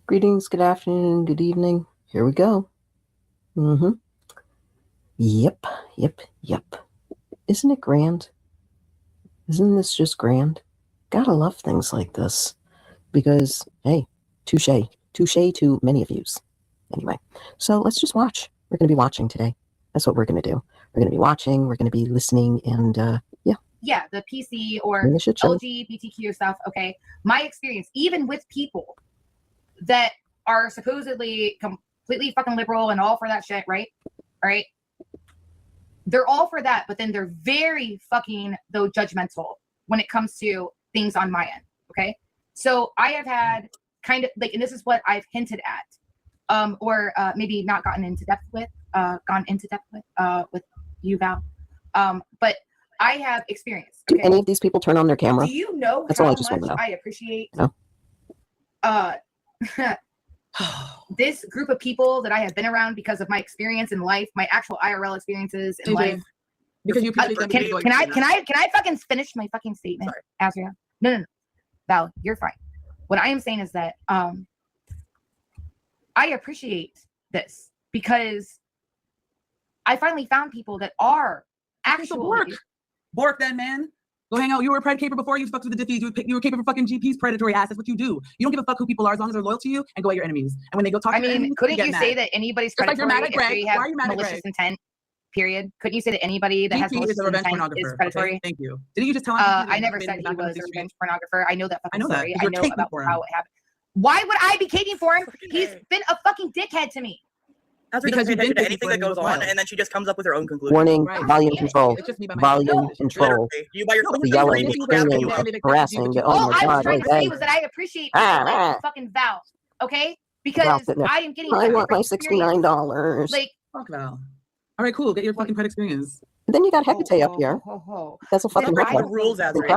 Greetings, good afternoon, good evening. Here we go. Mm-hmm. Yep, yep. Isn't it grand? Isn't this just grand? Gotta love things like this. Because, hey, touche. Touche to many of yous. Anyway, so let's just watch. We're going to be watching today. That's what we're going to do. We're going to be watching, we're going to be listening, and yeah. Yeah, the PC or LGBTQ stuff, okay? My experience, even with people that are supposedly completely fucking liberal and all for that shit, right? All right? They're all for that, but then they're very fucking, though, judgmental when it comes to things on my end, okay? So I have had kind of, like, and this is what I've hinted at, or maybe not gone into depth with you, Val. But I have experience. Okay? Do any of these people turn on their camera? Do you know That's how all I just much want to know. I appreciate this group of people that I have been around because of my experience in life, my actual IRL experiences in life? Because you appreciate them. Can I fucking finish my fucking statement, Azria? No. Val, you're fine. What I am saying is that I appreciate this because I finally found people that are actually Bork then, man. Go hang out. You were a pred caper before. You fucked with the diffies. You were caper for fucking GPs, predatory ass. That's what you do. You don't give a fuck who people are as long as they're loyal to you and go at your enemies. And when they go talk to your enemies, couldn't you say that anybody's predatory if they have malicious intent? Period. Couldn't you say that anybody that has malicious intent is predatory? Okay? Thank you. Didn't you just tell him? I never said he was a revenge pornographer. I know that fucking story. I know about how it happened. Why would I be caping for him? He's been a fucking dickhead to me. That's because you didn't anything that goes on, and then she just comes up with her own conclusion. Warning, volume control. Volume control. You by yourself. Yelling, screaming, harassing. All I was trying to say was that I appreciate like fucking Val, okay? Because I am getting. I want my $69. Like, fuck Val. All right, cool. Get your fucking pred experience. And then you got Hecate up here. That's a fucking the rules, Azria.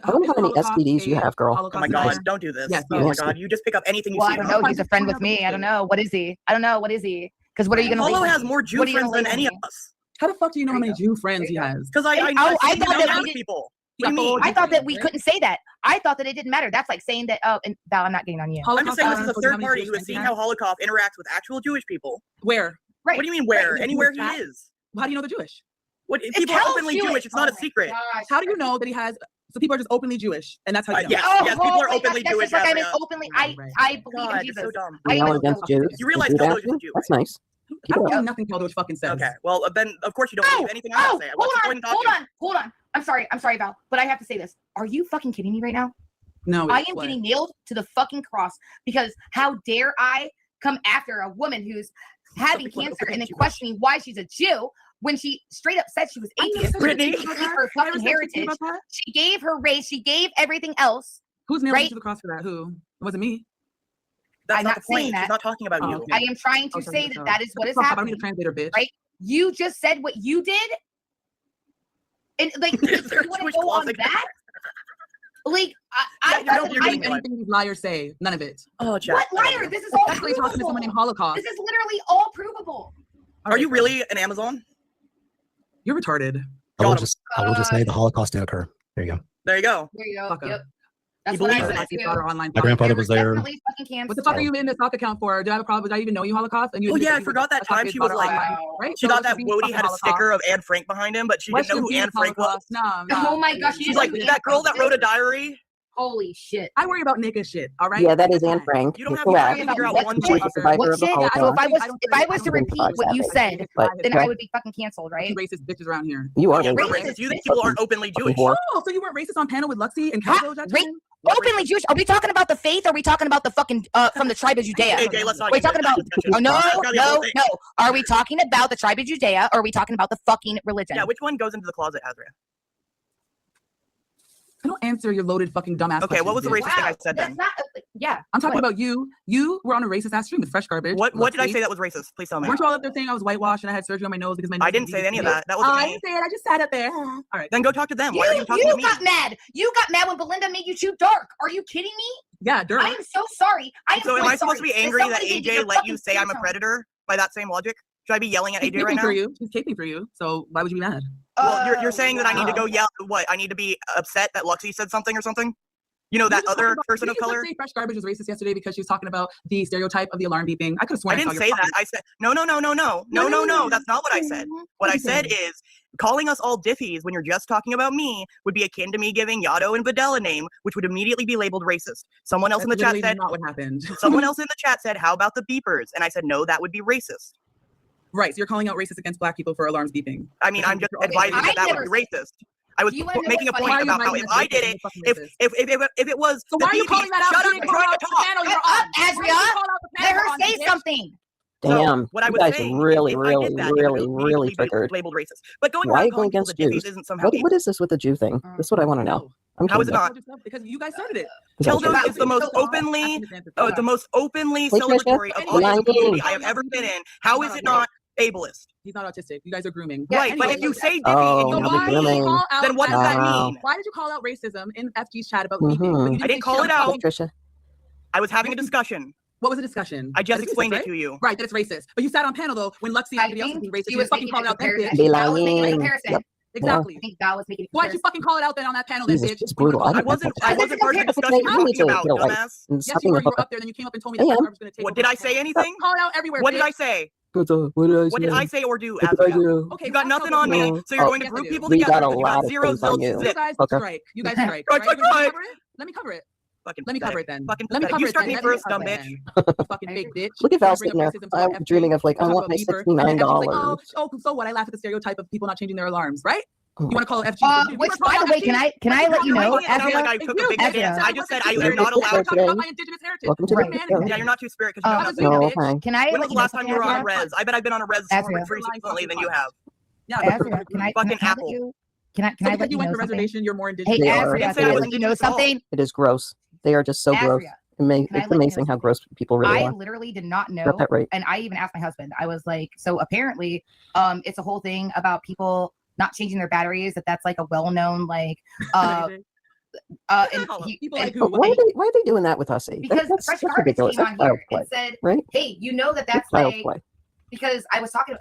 I don't know how many STDs you have, girl. Oh my god, don't do this. Oh my god, you just pick up anything you see. I don't know. He's a friend with me. I don't know. What is he? Because what are you gonna? Polo has more Jew friends than any of us. How the fuck do you know how many Jew friends he has? Because I thought that people. What do you mean? I thought that we couldn't say that. I thought that it didn't matter. That's like saying that. Oh, and Val, I'm not getting on you. I'm just saying this is a third party who has seen how Holocaust interacts with actual Jewish people. Where? Right. What do you mean where? Anywhere he is. How do you know they're Jewish? What people are openly Jewish? It's not a secret. How do you know that he has? So people are just openly Jewish, and that's how you know. Yes, people are openly Jewish. Like I mean, openly. I believe in Jesus. So dumb. Against Jews. You realize Polo is Jewish? That's nice. I don't know nothing Polo fucking says. Okay, well then of course you don't believe anything I have to say. Hold on. I'm sorry, Val, but I have to say this. Are you fucking kidding me right now? No. I am getting nailed to the fucking cross because how dare I come after a woman who's having cancer and then questioning why she's a Jew when she straight up said she was atheist. Brittany, she gave her fucking heritage. She gave her race. She gave everything else. Who's nailed to the cross for that? Who? It wasn't me. That's not the point. She's not talking about you. Okay. I am trying to say that is what is happening. I don't need a translator, bitch. Right? You just said what you did, and like you want to go on that. Like I don't believe anything these liars say. None of it. Oh, what liar? This is all actually talking to someone named Holocaust. This is literally all provable. Are you really an Amazon? You're retarded. I will just say the Holocaust did occur. There you go. There you go. Yep. That's what I said. My grandfather was there. What the fuck are you in this stock account for? Do I have a problem? Did I even know you Holocaust? And you I forgot that time she was like, right? She thought that Wody had a sticker of Anne Frank behind him, but she didn't know who Anne Frank was. No. Oh my gosh. She's like, that girl that wrote a diary. Holy shit. I worry about naked shit, all right? Yeah, that is Anne Frank. You don't have to figure out one shit. So if I was to repeat what you said, then I would be fucking canceled, right? Racist bitches around here. You are racist. You think people aren't openly Jewish. Oh, so you weren't racist on panel with Luxie and Calvo? Openly Jewish? Are we talking about the faith or are we talking about the fucking from the tribe of Judea? AJ, let's not are we talking about no. Are we talking about the tribe of Judea or are we talking about the fucking religion? Yeah, which one goes into the closet, Azria? I don't answer your loaded fucking dumbass. Okay, what was the racist thing I said then? I'm talking about you. You were on a racist ass stream with fresh garbage. What did I say that was racist? Please tell me. Weren't you all up there saying I was whitewashed and I had surgery on my nose because my nose I didn't say any of that. That was I didn't say it. I just sat up there. All right. Then go talk to them. Why are you talking to me? You got mad. You got mad when Belinda made you too dark. Are you kidding me? Yeah, dirt. I am so sorry. So am I supposed to be angry that AJ let you say I'm a predator by that same logic? Should I be yelling at AJ right now? She's caping for you. So why would you be mad? Well, you're saying that I need to go yell. What? I need to be upset that Luxie said something or something? You know, that other person of Did you color? say Fresh Garbage was racist yesterday because she was talking about the stereotype of the alarm beeping? I could have sworn I didn't saw say your that. I said, no. That's not what I said. What I said is calling us all diffies when you're just talking about me would be akin to me giving Yado and Vidal a name, which would immediately be labeled racist. Someone else in the chat said, not what happened. someone else in the chat said, how about the beepers? And I said, no, that would be racist. Right, so you're calling out racist against Black people for alarms beeping. I mean, I'm just advising that would be racist. I was making a point about how if I did it, if it was, so why are you calling that out? Shut up! I'm trying to talk. Shut up, Azria. Let her say something. Damn, so what I you was guys saying, are really, if I really, did that, really triggered. Labeled racist. But going Why are around you going calling people against the diffies Jews? isn't somehow. What is this with the Jew thing? That's what I want to know. I'm How is it curious. not? Because you guys started it. Tildo is the most openly celebratory of all the community I have ever been in. How is it not ableist? He's not autistic. You guys are grooming. Right, anyway, but if you say Oh, diffie and now you we're mean, grooming. then what does that mean? Why did you call out racism in FG's chat about beeping? Mhm. But you I didn't call it say out. Patricia. I was having a discussion. What was the discussion? I just That it's explained racist, it to you. Right, that it's racist. But you sat on panel though when Luxie and everybody else was being racist. She You was fucking making called a out that bitch. comparison. Val was making a Lying. comparison. Yep. Exactly. I think Val was making a Why'd you comparison. fucking call it out then on that panel, then, Jesus, bitch? it's brutal. I wasn't part of the discussion you're talking about, dumbass. Yes, you were. You were up there, then you came up and told me that I am. Fresh Garbage was going to take What over did I the say? panel. Anything? Call it out everywhere. What did I bitch. say? What did I say or do? What did I do? Okay, You got that's nothing how on me, we're- so you're Oh, going to yes, group I do. people We together. got a You lot got of zero things on zilch you. You guys Okay. strike. You guys strike. Strike, Right? strike, You want me to strike. cover it? Let me cover it. Fucking Let me cover pathetic. it then. Fucking Let me pathetic. cover You it struck then. me Let me first, cover dumb it bitch. then. You fucking fake bitch. Look at You Val bring sitting up there. racism to our I'm FG. dreaming of like, I Talk want about my beeper. $69. And she's like, oh, so what? I laugh at the stereotype of people not changing their alarms, right? You want to call it FG? Which, by the way, can I let you know, It sounds like I took a big chance. I just said I am not allowed talking about my indigenous heritage. Welcome to You're the manning show. it. Yeah, you're not too spirit because you I know was nothing. doing No, it, bitch. okay. Can I When let was the you know last time you were something, on Azria? res? I bet I've been on a res Azria. pretty frequently than you have. Yeah, Can I Fucking let apple. you? Can I So let because you you went know to something? reservation, you're more indigenous. Hey, They are. Azria, Didn't say can I I was let you know indigenous at all. something? It is gross. They are just so gross. Azria, It's let you know amazing how something? gross people really I are. literally did not Got know, that right. and I even asked my husband. I was like, so apparently, it's a whole thing about people not changing their batteries. That's like a well-known like, and he, People and, like who? Why are they doing that with us? because Fresh Garbage ridiculous. came That's on child's here play, and said, right? "Hey, you know that's That's child's like," play. because I was talking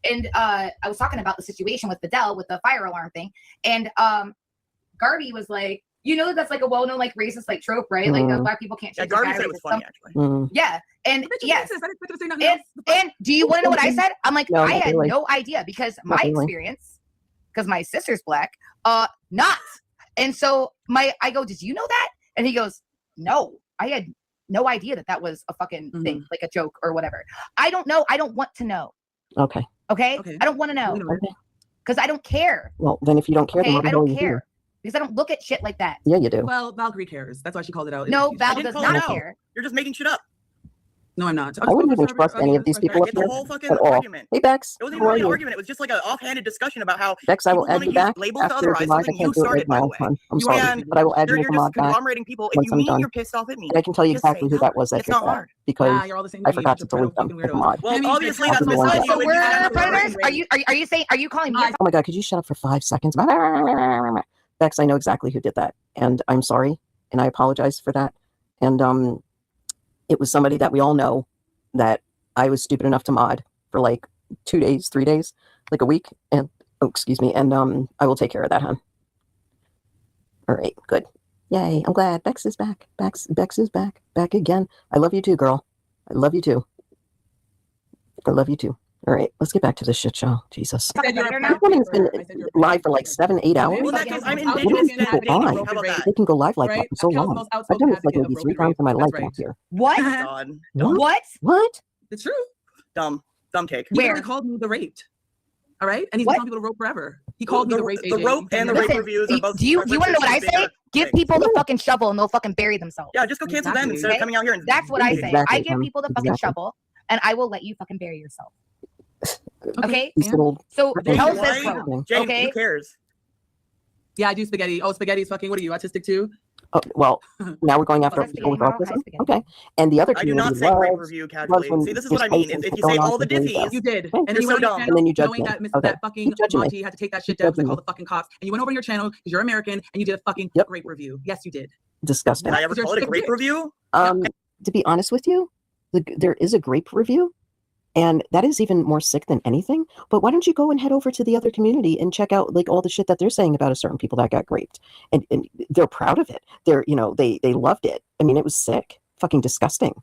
and I was talking about the situation with Vidal with the fire alarm thing, and Garby was like, you know that's like a well-known like racist like trope, right? Like Black people can't Yeah, change their Garby said batteries it was and funny stuff. actually. Yeah, and Bitch, you're yes, racist. I didn't expect you to say nothing else. and do you want to know what I said? I'm like, No, I not had really. no idea because my Not really. experience, because my sister's Black, not. And so I go, did you know that? And he goes, no, I had no idea that was a fucking thing, like a joke or whatever. I don't know. I don't want to know. Okay. Okay. I don't want to know Okay. because I don't care. Well, then if you don't care, then Okay, what the I hell don't are you care doing? because I don't look at shit like that. Yeah, you do. Well, Valkyrie cares. That's why she called it out. No, Val didn't does call it not out. care. You're just making shit up. No, I'm not. I wouldn't even trust any of these people up It's a here whole fucking at all. argument. Hey, Bex. It wasn't How even are really an you? argument. It was just like an offhanded discussion about how Bex, I will people add want you to use back labels to after otherize the live. I something can't you do it right started, by now. the way. I'm You sorry, and but I will add you you're as a just mod back conglomerating people. If once you I'm mean done. you're pissed off at me, And I can tell you just say exactly who that was that It's did not that hard. because Yeah, you're all the same. I forgot to delete them as a mod. Well, obviously I'll that's be the one misogyny. that- So when you we're have predators? everything. Are you calling me? Oh my God, could you shut up for 5 seconds? Bex, I know exactly who did that. And I'm sorry. And I apologize for that. And it was somebody that we all know that I was stupid enough to mod for like 2 days, 3 days, like a week. And excuse me. And I will take care of that, hon. All right, good. Yay, I'm glad. Bex is back. Bex is back. Back again. I love you too, girl. I love you too. I love you too. All right, let's get back to this shit show. Jesus. That woman's been live for like 7, 8 hours. Well, that's because I'm What indigenous is to people that on? How about that? They can go live like that for so Cal's the long. most I've outspoken done this like advocate maybe of 3 broken times in my rape. life That's out right. here. What? God. What? What? It's true. Dumb take. He Where? literally called me the raped. All right, and he's been telling people to rope forever. He called me the rape. The rope and the rape reviews are both. Do you want to know what I say? Give people the fucking shovel and they'll fucking bury themselves. Yeah, just go cancel them instead of coming out here and. That's what I say. Exactly, I give people the fucking exactly. shovel and I will let you fucking bury yourself. Okay? These little So freaking tell things this are bro. happening. James, Okay. who cares? Yeah, I do spaghetti. Oh, spaghetti's fucking. What are you, autistic too? Oh, well, now we're going after That's people with spaghetti, autism. hi, spaghetti. Okay. And the other I do not community say rape loves review casually. when See, this is there's what I mean. fights and If shit you say going on all the for days. diffies, You did. Okay. And then you You're went so on your dumb. channel And then you judge knowing me. that, Okay. that fucking Keep judging me. Monty had to take that shit Keep down because I judging called me. the fucking cops. And you went over on your channel because you're American and you did a fucking Yep. rape review. Yes, you did. Disgusting. did I ever call it a grape review? To be honest with you, there is a grape review, And that is even more sick than anything. But why don't you go and head over to the other community and check out like all the shit that they're saying about a certain people that got raped, and they're proud of it. They're they loved it. I mean, it was sick, fucking disgusting.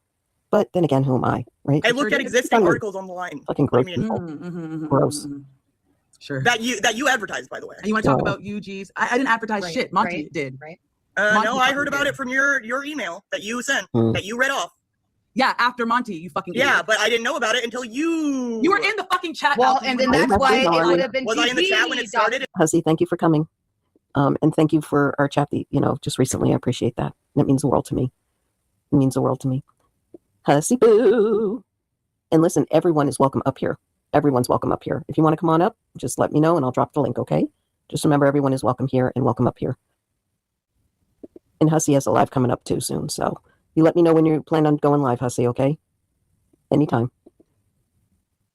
But then again, who am I, right? I looked at existing articles on the line. Fucking gross. Gross. Sure. That you advertised, by the way. And you want to talk about UGs? I didn't advertise shit. Monty did. Right. No, I heard about it from your email that you sent, that you read off. Yeah, after Monty, you fucking idiot. But I didn't know about it until you. You were in the fucking chat. Well, and then that's why it would have been. Was I in the chat when it started? Hussy, thank you for coming, and thank you for our chat. Just recently, I appreciate that. That means the world to me. It means the world to me. Hussy boo. And listen, everyone is welcome up here. Everyone's welcome up here. If you want to come on up, just let me know and I'll drop the link. Okay. Just remember, everyone is welcome here and welcome up here. And Hussy has a live coming up too soon, so. You let me know when you plan on going live, Hussy, okay? Anytime.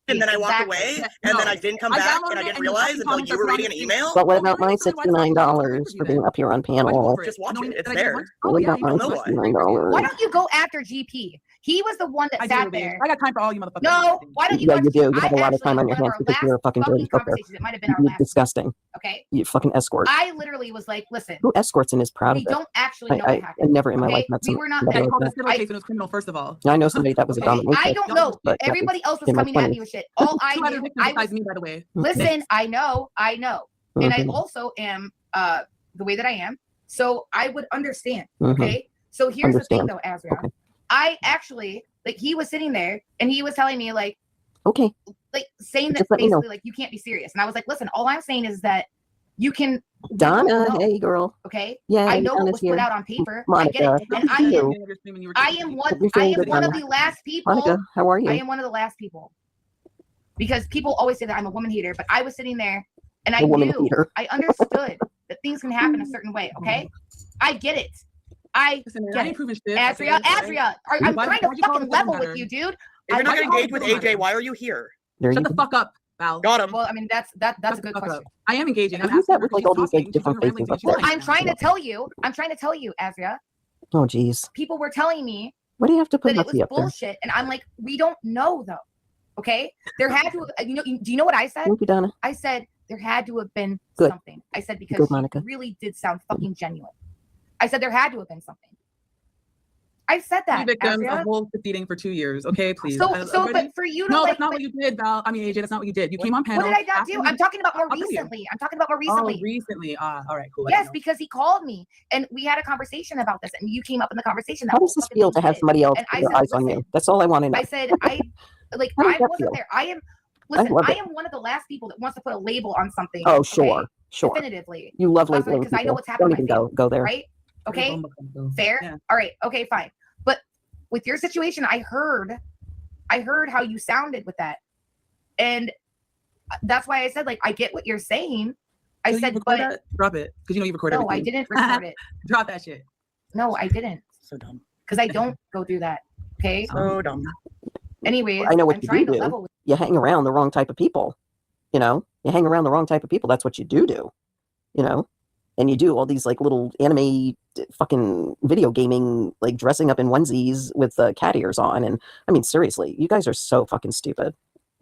And then I walked away, and then I didn't come back, and I didn't realize until you were reading an email. But what about my $69 for being up here on panel? Just watch it. It's there. What about my $69? Why don't you go after GP? He was the one that sat there. I got time for all you motherfuckers. No, why don't you? Yeah, you do. You have a lot of time on your hands because you're a fucking dirty fucker. It might have been our You're last. disgusting. Okay. You fucking escort. I literally was like, listen. Who escorts and is proud of we it? don't actually know what happened. I never in my life met we somebody. were not. I called the civil case and it was criminal, first of all. I know somebody that was a dominant. I don't know. Everybody else was coming at me with shit. All I knew. Me, by the way. Listen, I know. And I also am the way that I am. So I would understand. Okay. So here's the thing though, Azria. Okay. I actually, like, he was sitting there and he was telling me, like, okay, like saying that basically, like, you can't be serious. And I was like, listen, all I'm saying is that you can. Donna, hey girl. Okay. Yeah, I know Donna's what was put out on paper. Monica, I get it. And I am one of the last people. Monica, how are you? I am one of the last people. Because people always say that I'm a woman hater, but I was sitting there and I knew, I understood that things can happen a certain way. Okay. I get it. Azria, I'm trying to fucking level with you, dude. If you're not going to engage with AJ, why are you here? Shut the fuck up, Val. Got him. Well, I mean, that's a good question. I am engaging. Who's that with like all these like different faces up there? I'm trying to tell you, Azria. Oh, geez. People were telling me what do you have to put that it was up bullshit, there? And I'm like, we don't know though. Okay, there had to. Do you know what I said? Thank you, Donna. I said there had to have been something. I said because it really did sound fucking genuine. I said there had to have been something. I said that. Victims of whole proceeding for 2 years. Okay, please. But for you to that's not what you did, Val. I mean, AJ, that's not what you did. You came on panel. What did I not do? I'm talking about more recently. Oh, recently. All right, cool. Yes, because he called me and we had a conversation about this, and you came up in the conversation. How does this feel to have somebody else put their eyes on you? That's all I want to know. I said I wasn't there. I am. Listen, I am one of the last people that wants to put a label on something. Oh, sure. Definitively. You love labeling because I know what's happening. Don't even go there. Right? Okay. Fair. Yeah. All right. Okay. Fine. But with your situation, I heard how you sounded with that, and that's why I said, like, I get what you're saying. I said, but drop it because you recorded. No, I didn't record it. Drop that shit. No, I didn't. So dumb. Because I don't go do that. Okay. So dumb. I Anyways, know what you do. You hang around the wrong type of people. You hang around the wrong type of people. That's what you do. And you do all these like little anime fucking video gaming, like dressing up in onesies with cat ears on. And I mean, seriously, you guys are so fucking stupid.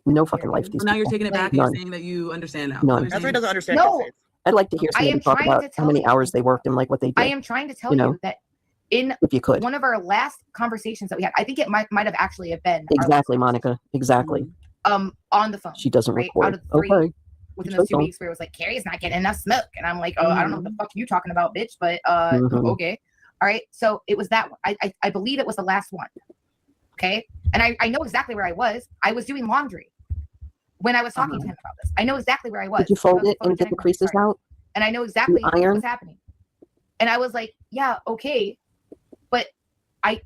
No fucking life. These now you're taking it back and you're saying that you understand now. None. That's why he doesn't understand. No. I'd like to hear somebody talk about how many hours they worked and like what they did. I am trying to tell you that in if you could. One of our last conversations that we had, I think it might have actually have been exactly, Monica. Exactly. On the phone. She doesn't record. Out of 3 within those 2 weeks where it was like, Carrie's not getting enough smoke. And I'm like, oh, I don't know what the fuck you talking about, bitch. But okay. All right. So it was that one. I believe it was the last one. Okay. And I know exactly where I was. I was doing laundry when I was talking to him about this. I know exactly where I was. Did you fold it and get the creases out? And I know exactly what was happening. And I was like, yeah, okay. But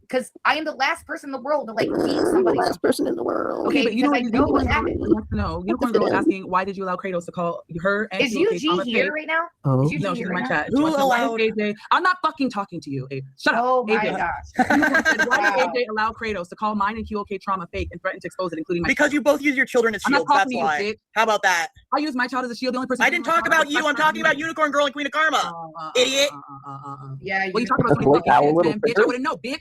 because I am the last person in the world to like feed somebody. The last person in the world. Okay, but you know what's happening. No, Unicorn Girl is asking, why did you allow Kratos to call her? And is UG here right now? Oh. No, she's in my chat. Who allowed AJ? I'm not fucking talking to you. Shut up. Oh my AJ. gosh. Why did AJ allow Kratos to call mine and QOK trauma fake and threaten to expose it, including my because child? you both use your children as shields. That's why. You, How about that? I use my child as a shield. The only person I didn't talk about you. I'm talking about Unicorn Girl and Queen of Karma. Idiot. Yeah. Well, you talking about bitch? I wouldn't know, bitch.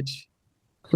bitch.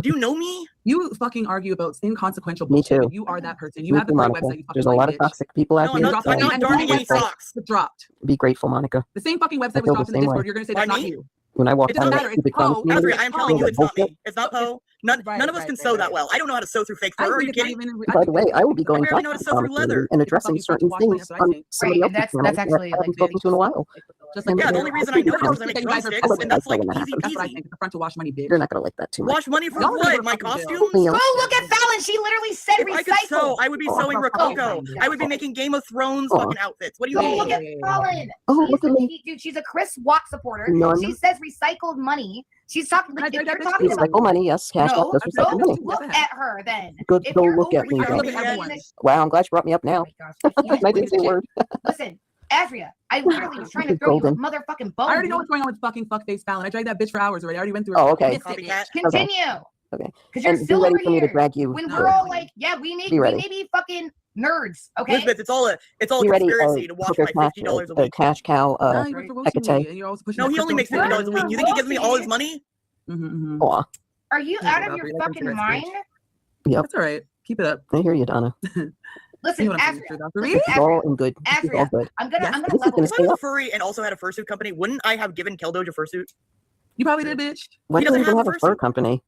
Do you know me? You fucking argue about inconsequential Me bullshit. too. You are that person. You Me have the too, great Monica. website. You There's fucking a lot bitch. of toxic people out No, here. I'm not darning any socks. It dropped. Be grateful, Monica. The same fucking website I was feel dropped the in the same way. Discord. You're gonna say By that's not me? you. When I walk It down doesn't that matter. It's stupid Poe. comic community, I am telling you, it's not me. It's not Poe. None of us can sew that well. I don't know how to sew through fake fur. I Are think you it's not kidding? even. by the way, I will be going barely back know how to to the sew through comic leather. community and It's a addressing fucking person certain to watch my things episode, I on think. some of Right, the and other that's channels that actually I like haven't spoken to in a while. Just like Yeah, the only reason I know is because I make you guys are drumsticks, fucking and that's like fucking easy That's what I peasy. think. The front to wash money, bitch. You're not gonna like that too much. Wash money for Y'all what? never My fucking costumes? You know, Go look at Fallon. She literally said If I could sew, recycle. I would be sewing Rococo. I would be making Game of Thrones fucking outfits. What do you Go mean? look at Fallon. Oh, look at me. Dude, she's a Chris Watt supporter. No, I'm She not. says recycled money. She's talking like if you're talking about Recycle money, yes. Cash No, out does go recycle money. look at her then. Go If you're look at over me. here Look then. at saying everyone. this- Wow, I'm glad you brought me up now. Oh my gosh, I didn't say a word. Listen, Azria, I literally was trying to throw you a motherfucking bone. I already know what's going on with fucking fuckface Fallon. I dragged that bitch for hours already. I already went through it. Oh, okay. Missed it, Copycat. bitch. Continue. Okay. Because you're And be still ready over for me to here. drag you. When No. we're all like, yeah, we Be ready. may be fucking nerds, okay? Elizabeth, it's all a Be ready, conspiracy to wash Hooker my Cash, $50 a week. Cash Cow, Nah, you work for roasting Hecate. me, and you're also pushing No, that he only makes crypto $50 a week. You think he gives me all his money? Aw. Are you Yeah, out of Valkyrie, your that's fucking incorrect, mind? Yep. That's all right. Keep it up. I hear you, Donna. Listen, You know what I'm saying, Azria, Valkyrie? listen, It's all Azria, in good. It's all Azria, good. I'm gonna Yes, I'm this gonna is level gonna If I stay was a up. furry and also had a fursuit company, wouldn't I have given Keldoge a fursuit? You probably did, bitch. Why He do you doesn't even have have a a fur fursuit. company?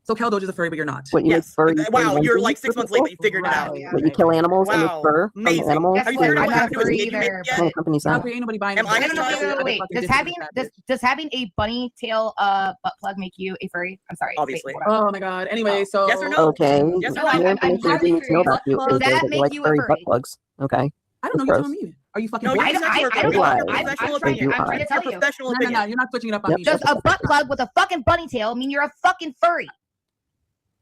So Keldoge is a furry, but you're not. What, you make Yes. fur? Wow, you're like 6 What months late, but you figured it Wow. out. Yeah. you kill animals and make Wow. fur from Amazing. animals? Guess Have you what? figured out I'm what not happened to his furry baby either, yet? What kind of company's that? Valkyrie, ain't nobody buying Am it. I No, no, no, child? wait, wait, wait. Fucking Does disrespect having that bitch. does having a bunny tail butt plug make you a furry? I'm sorry. Obviously. Wait, hold on. Oh my god. Anyway, so Yes or no? Okay. Yes or No, no? More I'm information I do really need to know curious. about you Does is that that you make like you a furry butt furry? plugs. Okay. I don't That's know. You tell gross. me. Are you fucking? No, bored? you're a sex worker. I don't know. Why? Professional I'm trying opinion. to to It's tell your you. professional No, opinion. you're not switching it up on Yep. me. Does bitch. a butt plug with a fucking bunny tail mean you're a fucking furry?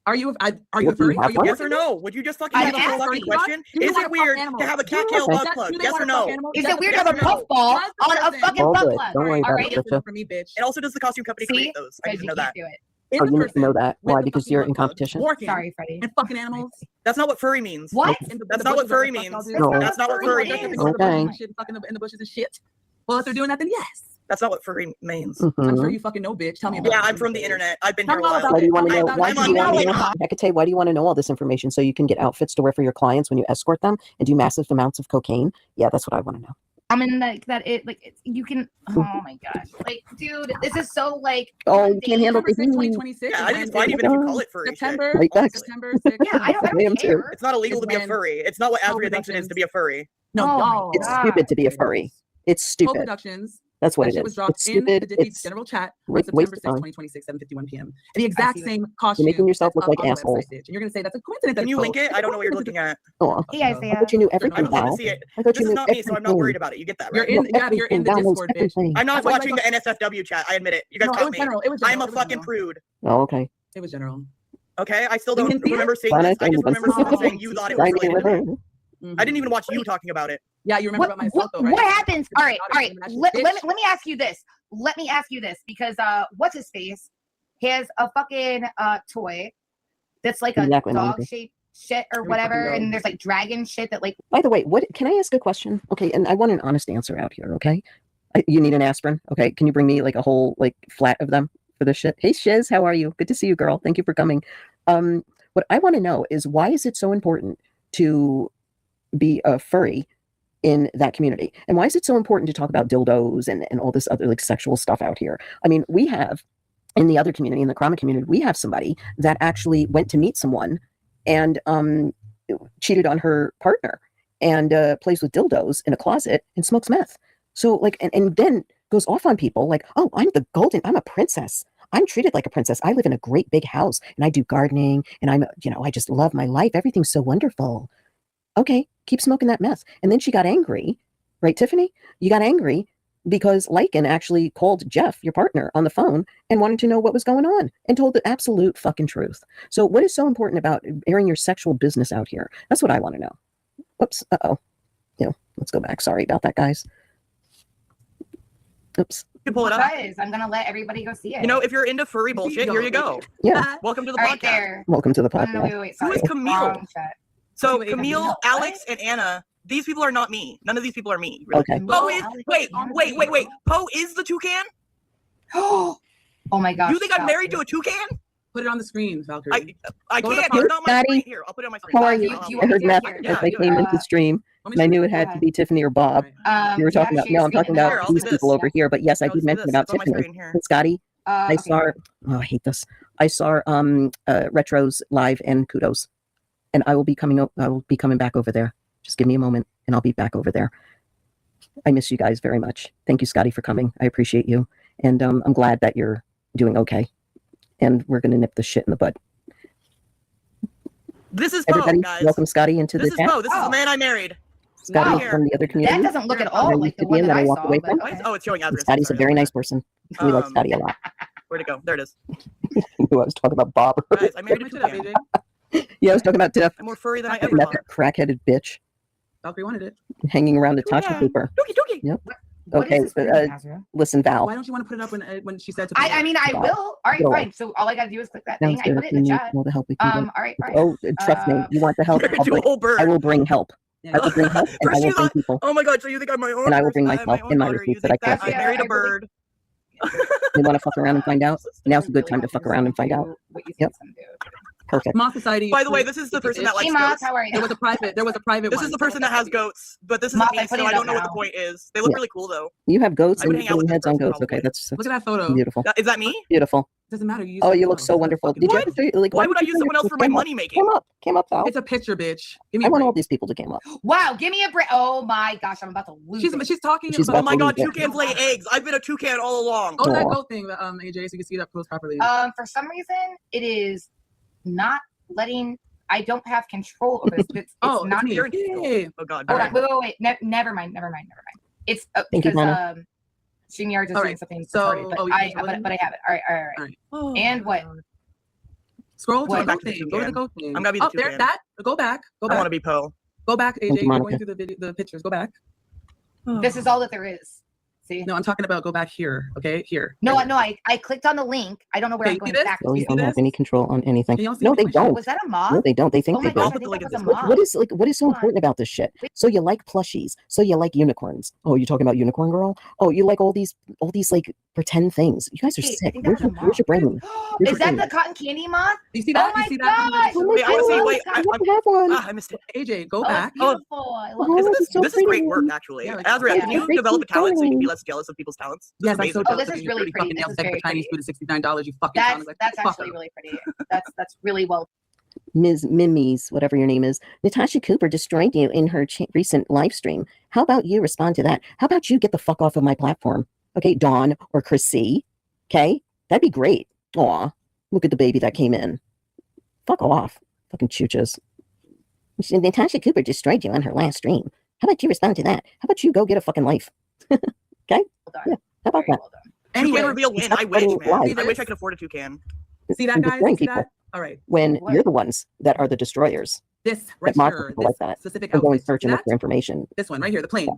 Are you? Are you What, do you furry? have Are you one? Yes or no? Would you just fucking I'm answer the asking. fucking question? Do you Is wanna it fuck weird animals? to have a Do cattail Okay. butt plug? Do they Yes or wanna fuck no? animals? Is Yes it weird or to have a no? puff ball Just the on a person. fucking All butt good. plug? Don't worry All about right, it, yes or no Trisha. for me, bitch. And also, does the costume company See, create those? I need Fred, to you know can't that. do it. Is Oh, the you need to person know that. with Why? the Because fucking you're butt in plug competition? working Sorry, Freddie. and fucking animals? That's not what furry means. What? In the That's bushes, not what furry that's means. y'all do? That's not what furry Just means. in the bushes Okay. and shit, fucking in the bushes and shit. Well, if they're doing that, then yes. That's not what furry means. I'm Mhm. sure you fucking know, bitch. Tell me about Yeah, it. I'm from the internet. I've been Tell here me a all while. about Why do it. you want to Tell me know? about Why it. do I'm you on want to one know? hop. Hecate, why do you want to know all this information so you can get outfits to wear for your clients when you escort them and do massive amounts of cocaine? Yeah, that's what I want to know. I mean, like that. You can. Oh my gosh, like, dude, this is so like. Oh, you can't handle September 6th, the heat. 2026. Yeah, is I think when it's fine it- even if you call it furry shit. September. Right back. September 6th. Yeah, I I am don't too. care. It's not illegal to be a when furry. It's not what Poe Azria thinks it is to be a furry. No, Oh my y'all. It's God. stupid to be a furry. It's Poe stupid. Productions. That's what That it shit was is. dropped It's in the stupid. Diffie's It's general chat on waste September of 6th, time. 2026, 7:51 p.m. And the exact see same costume. You're making yourself that's look like up on the assholes. website, bitch. And you're gonna say that's a coincidence. Can you link it? I don't know what you're looking at. Oh, Hey, I Isaiah. thought you knew I everything would love to now. see it. I thought This you is knew not me, so I'm not everything. worried about it. You get that, You're right? in. Know Yeah, you're in the everything, Discord, bitch. everything. I'm not That's why you watching the NSFW chat. I admit it. You guys No, it caught was me. general. It was I'm general. a It was fucking general. prude. Oh, okay. It was general. Okay, I still You don't can see it? remember seeing Fine, this. I just I remember can someone see it. saying you thought it was Sign me related to me. river. I didn't even watch you talking about it. Yeah, you remember about myself though, right? What happens? All right. Let Bitch. me ask you this. Let me ask you this because what's his face has a fucking toy that's like a Exactly, dog Monica. shaped shit or Every whatever, fucking dog. and there's like dragon shit that like. By the way, what can I ask a question? Okay, and I want an honest answer out here. Okay, you need an aspirin. Okay, can you bring me like a whole like flat of them for this shit? Hey, Shiz, how are you? Good to see you, girl. Thank you for coming. What I want to know is why is it so important to be a furry in that community, and why is it so important to talk about dildos and all this other like sexual stuff out here? I mean, we have in the other community, in the Krama community, we have somebody that actually went to meet someone and cheated on her partner and plays with dildos in a closet and smokes meth. So like, and then goes off on people like, oh, I'm a princess. I'm treated like a princess. I live in a great big house and I do gardening and I just love my life. Everything's so wonderful. Okay, keep smoking that meth. And then she got angry, right, Tiffany? You got angry because Lycan actually called Jeff, your partner, on the phone and wanted to know what was going on and told the absolute fucking truth. So what is so important about airing your sexual business out here? That's what I want to know. Whoops. Uh-oh. Let's go back. Sorry about that, guys. Oops. You can pull it up. Guys, I'm gonna let everybody go see it. You know, if you're into furry bullshit, here you go. Yeah. Welcome to the all right podcast. there. Welcome to the Oh, no, podcast. wait, Who is sorry. Camille? Wrong chat. So Wait, Camille, Camille, Alex, what? and Anna, these people are not me. None of these people are me. Really. Okay. Poe is Alex, wait. Poe is the toucan? Oh my gosh. You think I'm married to a toucan? Put it on the screen, Valkyrie. I Go to the can't. front. Put it on my Daddy. screen. Here, I'll put it on my screen. How are You- you? you I want heard me to Matt hear it? as I Yeah, came into stream, Let and I see. knew it had to be Tiffany or Bob. You were talking about, no, I'm talking Here, about I'll do these this. people over here. But yes, I No, did let's do mention this. about It's on my Tiffany. screen here. And Scotty, I okay. saw, oh, I hate this. I saw Retros live and Kudos. And I will be coming back over there. Just give me a moment and I'll be back over there. I miss you guys very much. Thank you, Scotty, for coming. I appreciate you. And I'm glad that you're doing okay. And we're going to nip the shit in the bud. This is Poe, Everybody, guys. welcome Scotty into This the is chat. Poe. This is the man I married. Scotty Wow. from the other community. That doesn't look at all like the one that I saw. But okay. Oh, it's showing address. Scotty's Sorry, a very that's nice person. We like Scotty a lot. Where'd it go? There it is. I was talking about Bob. Guys, I married a toucan. Yeah, I was talking about Tiff. I'm more furry than I ever That thought. crackheaded bitch Valkyrie wanted it. hanging around Natasha Cooper. Dookie. Yep. What Okay, is this for, Nazra? listen, Val. Why don't you want to put it up when she said to? I mean, I will. All right, Go fine. So all I gotta do is click that thing. I Downstairs, put it in the chat. all the help we can All right, fine. Oh, trust me. You want the help? Married to a whole bird. I will bring help. I will bring help, and I will bring people. Oh my god, so you think I'm my own And I will bring person? have myself my own and my daughter. receipts You that I think can't I married a bird. You want to fuck around and find out? Now's a good time to fuck around and find out. What you Yep. think some do. Perfect. Moth Society. By the way, this is the person that likes Hey, Moth, goats. how are you? There was a private This one. is the person that has goats, but this isn't Moth, me, I'm so putting I it don't up know what the now. point is. They look Yeah. really cool though. You have goats I would and hang out with putting this heads on person goats. Okay, probably. that's Look at that photo. beautiful. Is that me? Beautiful. Doesn't matter. You Oh, you look so wonderful. Did you ever do like? Why would I use someone else for my money making? Came up, Val. It's a picture, bitch. Give me I a want break. all these people to come up. Wow, give me a break. Oh my gosh, I'm about to lose it. She's talking She's about. Oh my god, Yeah. toucans lay eggs. I've been a toucan all along. Go to that Aw. goat thing, AJ, so you can see that post properly. For some reason, it is not letting. I don't have control over this. It's Oh, not. it's me. You're in control. Yay. Oh god. Hold alright. on, wait. Never mind. It's Thank you, because Donna. StreamYard is All doing right, something so- retarded, but oh, you I control it? but I have it. All right. Oh, And what? Scroll to What? the Back goat to the thing. Go to the toucan. goat thing. I'm gonna be the oh, there's toucan. that. Go back. Go I back. want to be Poe. Go back, Thank AJ. you, You're Monica. going through the pictures. Go back. This is all that there is. See? No, I'm talking about go back here. Okay, here. No, I clicked on the link. I don't know where Okay, I'm going see this? back. Oh, You you see don't have this? any control on anything. Can y'all see No, me they in my don't. Was that a moth? No, they don't. They think Oh they my do. gosh, I'll I put the think link that in was a this. moth. What is so important about this shit? So you like plushies. So you like unicorns. Oh, you talking about unicorn girl? Oh, you like all these like pretend things. You guys are Wait, I sick. think that was a Where's your brain? Is that the cotton candy moth? You see Oh that? my You see that? gosh! Wait, I wanna see. Wait, I want to have one. I missed it. AJ, go Oh, back. it's beautiful. I love Oh, it. this is so This is great pretty. work, actually. Yeah, like- Azrael, Yeah. can you Great develop a talent so you can be design. less jealous of people's talents? Yes, I'm amazing. so Oh, jealous this of is your really pretty pretty. fucking This nails is that for very Chinese pretty. food is $69. You fucking sound like That's fucker. actually really pretty. That's really well. Ms. Mimi's, whatever your name is, Natasha Cooper destroyed you in her recent live stream. How about you respond to that? How about you get the fuck off of my platform? Okay, Dawn or Chrissy. Okay, that'd be great. Aw, look at the baby that came in. Fuck off, fucking chooches. Natasha Cooper destroyed you on her last stream. How about you respond to that? How about you go get a fucking life? Well done. Yeah, how about Very that? well done. Anyway, Toucan reveal win. Stop I wish, letting man. lies. I wish I could afford a toucan. see that, I'm guys? destroying See people. that? All right. When What? you're the ones that are the destroyers. This right That mock here, people this like that. specific And go and outfit. search See and look that? for information. This one right here, the plane.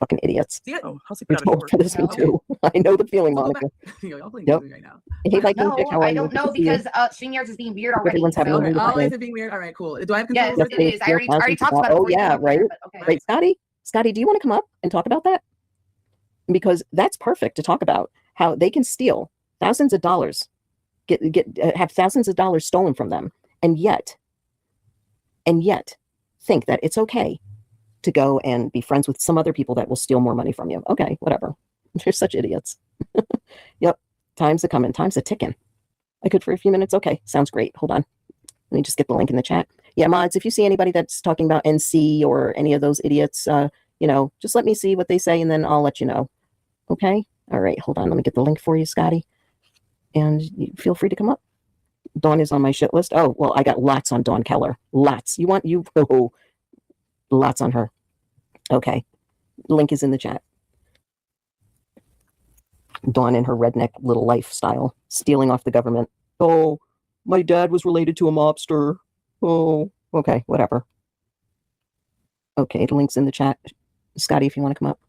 Fucking idiots. See it? Oh, how's he We put out a told short? for this one too. I know the feeling, So go Monica. Yo, y'all playing Yep. with me right now. Hey, Viking No, Chick, how are I you? don't know Good to see you. because StreamYard is being weird already. Everyone's having a Okay. wonderful Oh, day. is it being weird? All right, cool. Do I have Yes, control it over is. I already talked about it. Oh, before you yeah, came up right. here, but okay. Right, Scotty? Scotty, do you want to come up and talk about that? Because that's perfect to talk about how they can steal thousands of dollars, have thousands of dollars stolen from them, and yet think that it's okay to go and be friends with some other people that will steal more money from you. Okay, whatever. They're such idiots. Yep. Time's a coming. Time's a ticking. I could for a few minutes. Okay, sounds great. Hold on. Let me just get the link in the chat. Yeah, mods, if you see anybody that's talking about NC or any of those idiots, just let me see what they say and then I'll let you know. Okay? All right, hold on. Let me get the link for you, Scotty. And you feel free to come up. Dawn is on my shit list. Oh, well, I got lots on Dawn Keller. Lots. Lots on her. Okay. Link is in the chat. Dawn in her redneck little lifestyle, stealing off the government. Oh, my dad was related to a mobster. Oh, okay, whatever. Okay, the link's in the chat. Scotty, if you want to come up.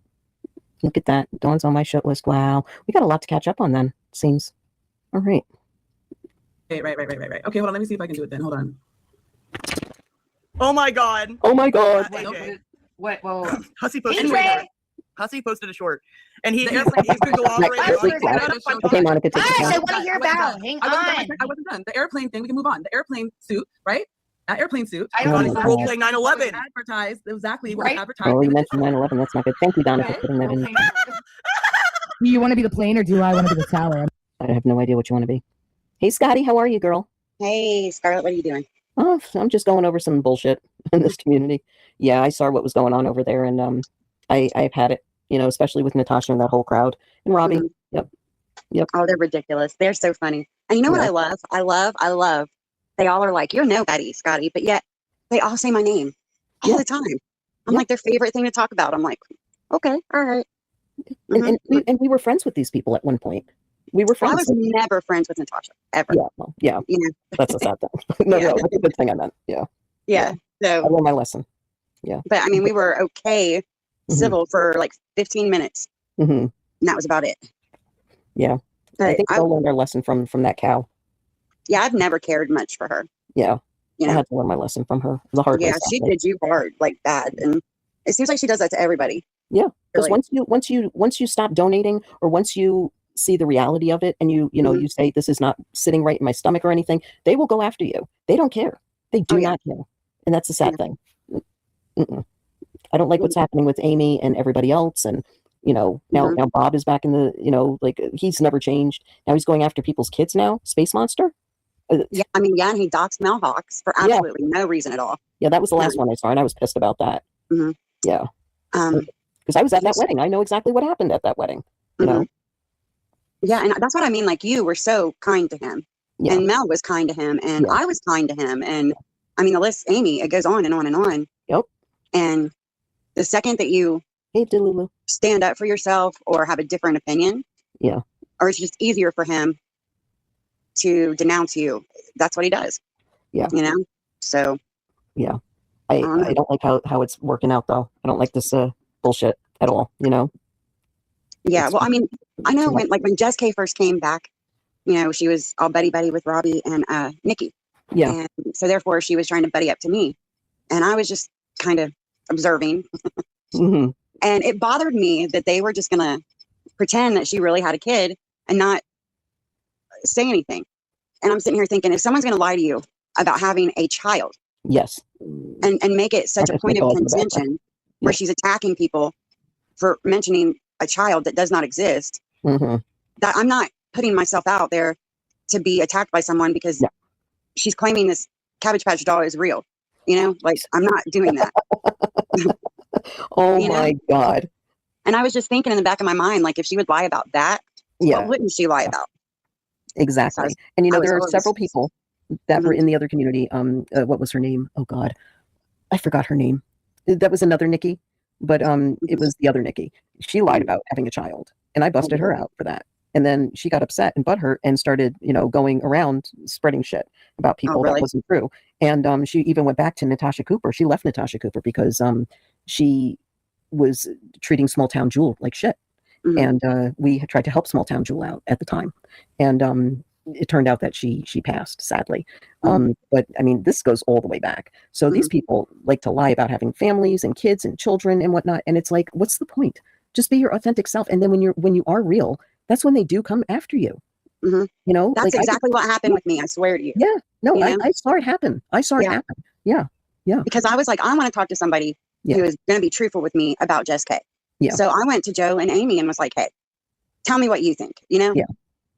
Look at that. Dawn's on my shit list. Wow. We got a lot to catch up on then, it seems. All right. Okay, right. Okay, hold on. Let me see if I can do it then. Hold on. Oh my god. Oh my god. AJ. What? Whoa. Hussy posted a AJ! short. Hussy posted a short. And he's The going to go off Right, right right, now. right. Okay, Monica, take Gosh, it I down. want to hear I wasn't about. done. Hang I on. wasn't done. The airplane thing, we can move on. The airplane suit, right? That airplane suit. I Oh, don't It's my know. role God. playing It was 9/11. advertised exactly what Right? was advertised. Oh, in you the mentioned 9/11. That's not good. Thank you, Donna, for Okay. putting that in. Do you want to be the plane or do I want to be the tower? I have no idea what you want to be. Hey, Scotty, how are you, girl? Hey, Scarlett, what are you doing? Oh, I'm just going over some bullshit in this community. Yeah, I saw what was going on over there, and I've had it. you know, especially with Natasha and that whole crowd and Robbie. Mhm. Yep. Oh, they're ridiculous. They're so funny. And you know what Yeah. I love. They all are like, you're nobody, Scotty, but yet they all say my name all Yeah. the time. I'm Yeah. like their favorite thing to talk about. I'm like, okay, all right. And we were friends with these people at one point. We were Well, I friends. was never friends with Natasha ever. Yeah. Well, yeah. You know. That's a sad thing. No, Yeah. no, that's a good thing I meant. Yeah. Yeah. I So, learned my lesson. Yeah. but I mean, we were okay, Mhm. civil for like 15 minutes, Hmm. and that was about it. Yeah. I But think we all learned our lesson from that cow. yeah, I've never cared much for her. Yeah. You I know. had to learn my lesson from her the hard way. Yeah, she sadly. did you hard, like bad, and it seems like she does that to everybody. Yeah, because Really. once you stop donating, or once you see the reality of it, and you know Mhm. you say this is not sitting right in my stomach or anything, they will go after you. They don't care. They do Oh, yeah. not care, and that's the sad Yeah. thing. Mm-mm. I don't like what's happening with Amy and everybody else, and you know Mhm. now Bob is back in the like he's never changed. Now he's going after people's kids now. Space Monster. Yeah, I mean, yeah, and he doxed Mel Hawks for Yeah, absolutely no reason at all. yeah, that was the Yeah. last one I saw, and I was pissed about that. Mhm. Yeah, Um, because I was at that he's- wedding. I know exactly what happened at that wedding. You know. mhm. Yeah, and that's what I mean. Like you were so kind to him, Yeah. and Mel was kind to him, and Yeah. I was kind to him, and I mean, the list, Amy, it goes on and on and on. Yep. And the second that you Hey, Delulu. stand up for yourself or have a different opinion, Yeah. or it's just easier for him to denounce you, that's what he does. Yeah. You know. So Yeah. I don't like how it's working out though. I don't like this bullshit at all, you know? yeah. It's Well, I mean, I know too much. when Jess K first came back, you know, she was all buddy with Robbie and Nikki. Yeah. And so therefore she was trying to buddy up to me. And I was just kind of observing. Hmm. And it bothered me that they were just gonna pretend that she really had a kid and not say anything. And I'm sitting here thinking, if someone's gonna lie to you about having a child Yes. and make it such a That's point of all about that. contention where Yeah. she's attacking people for mentioning a child that does not exist, Hmm. that I'm not putting myself out there to be attacked by someone because Yeah. she's claiming this Cabbage Patch doll is real. You know, like I'm not doing that. Oh You know? my God. And I was just thinking in the back of my mind, like if she would lie about that, Yeah. what wouldn't she lie about? Exactly. And you know, I was there are always- several people that were Mhm. in the other community. What was her name? Oh God. I forgot her name. That was another Nikki, but it was the other Nikki. She lied about having a child, and I busted her out for that. And then she got upset and butthurt and started, you know, going around spreading shit about people really? that wasn't true. And she even went back to Natasha Cooper. She left Natasha Cooper because she was treating Small Town Jewel like shit. Mhm. And we had tried to help Small Town Jewel out at the time. And it turned out that she passed, sadly. But I mean, this goes all the way back. So these people like to lie about having families and kids and children and whatnot. And it's like, what's the point? Just be your authentic self. And then when you are real, that's when they do come after you. Mhm. You know, That's like exactly what happened with me. I swear to you. Yeah, no, You know? I saw it happen. I saw it Yeah. happen. Yeah, yeah, Because I was like, I want to talk to somebody Yeah. who is going to be truthful with me about Jess K. Yeah. So I went to Joe and Amy and was like, hey, tell me what you think, you know? Yeah.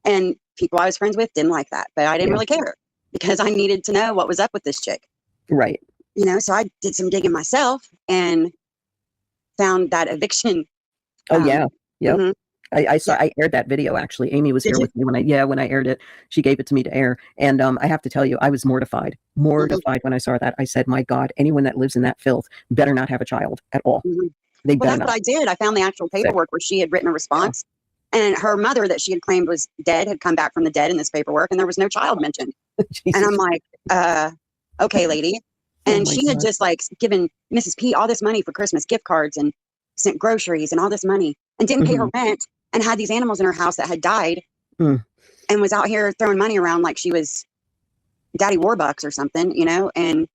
And people I was friends with didn't like that, but I didn't Yeah. really care because I needed to know what was up with this chick, right. you know? So I did some digging myself and found that eviction. Oh yeah, yep. Mhm. I saw. Yeah. I aired that video actually. Amy was Did here you? with me when I aired it. She gave it to me to air, and I have to tell you, I was mortified. Mortified when I saw that. I said, "My God, anyone that lives in that filth better not have a child at all. Mhm. They Well, better that's what I did. I found the actual Sick. paperwork where she had written a response. And her mother that she had claimed was dead had come back from the dead in this paperwork, and there was no child mentioned. Jesus. And I'm like, okay, lady. And my she had God. just like given Mrs. P all this money for Christmas gift cards and sent groceries and all this money and didn't pay her rent and had these animals in her house that had died Mm. and was out here throwing money around like she was Daddy Warbucks or something, you know? And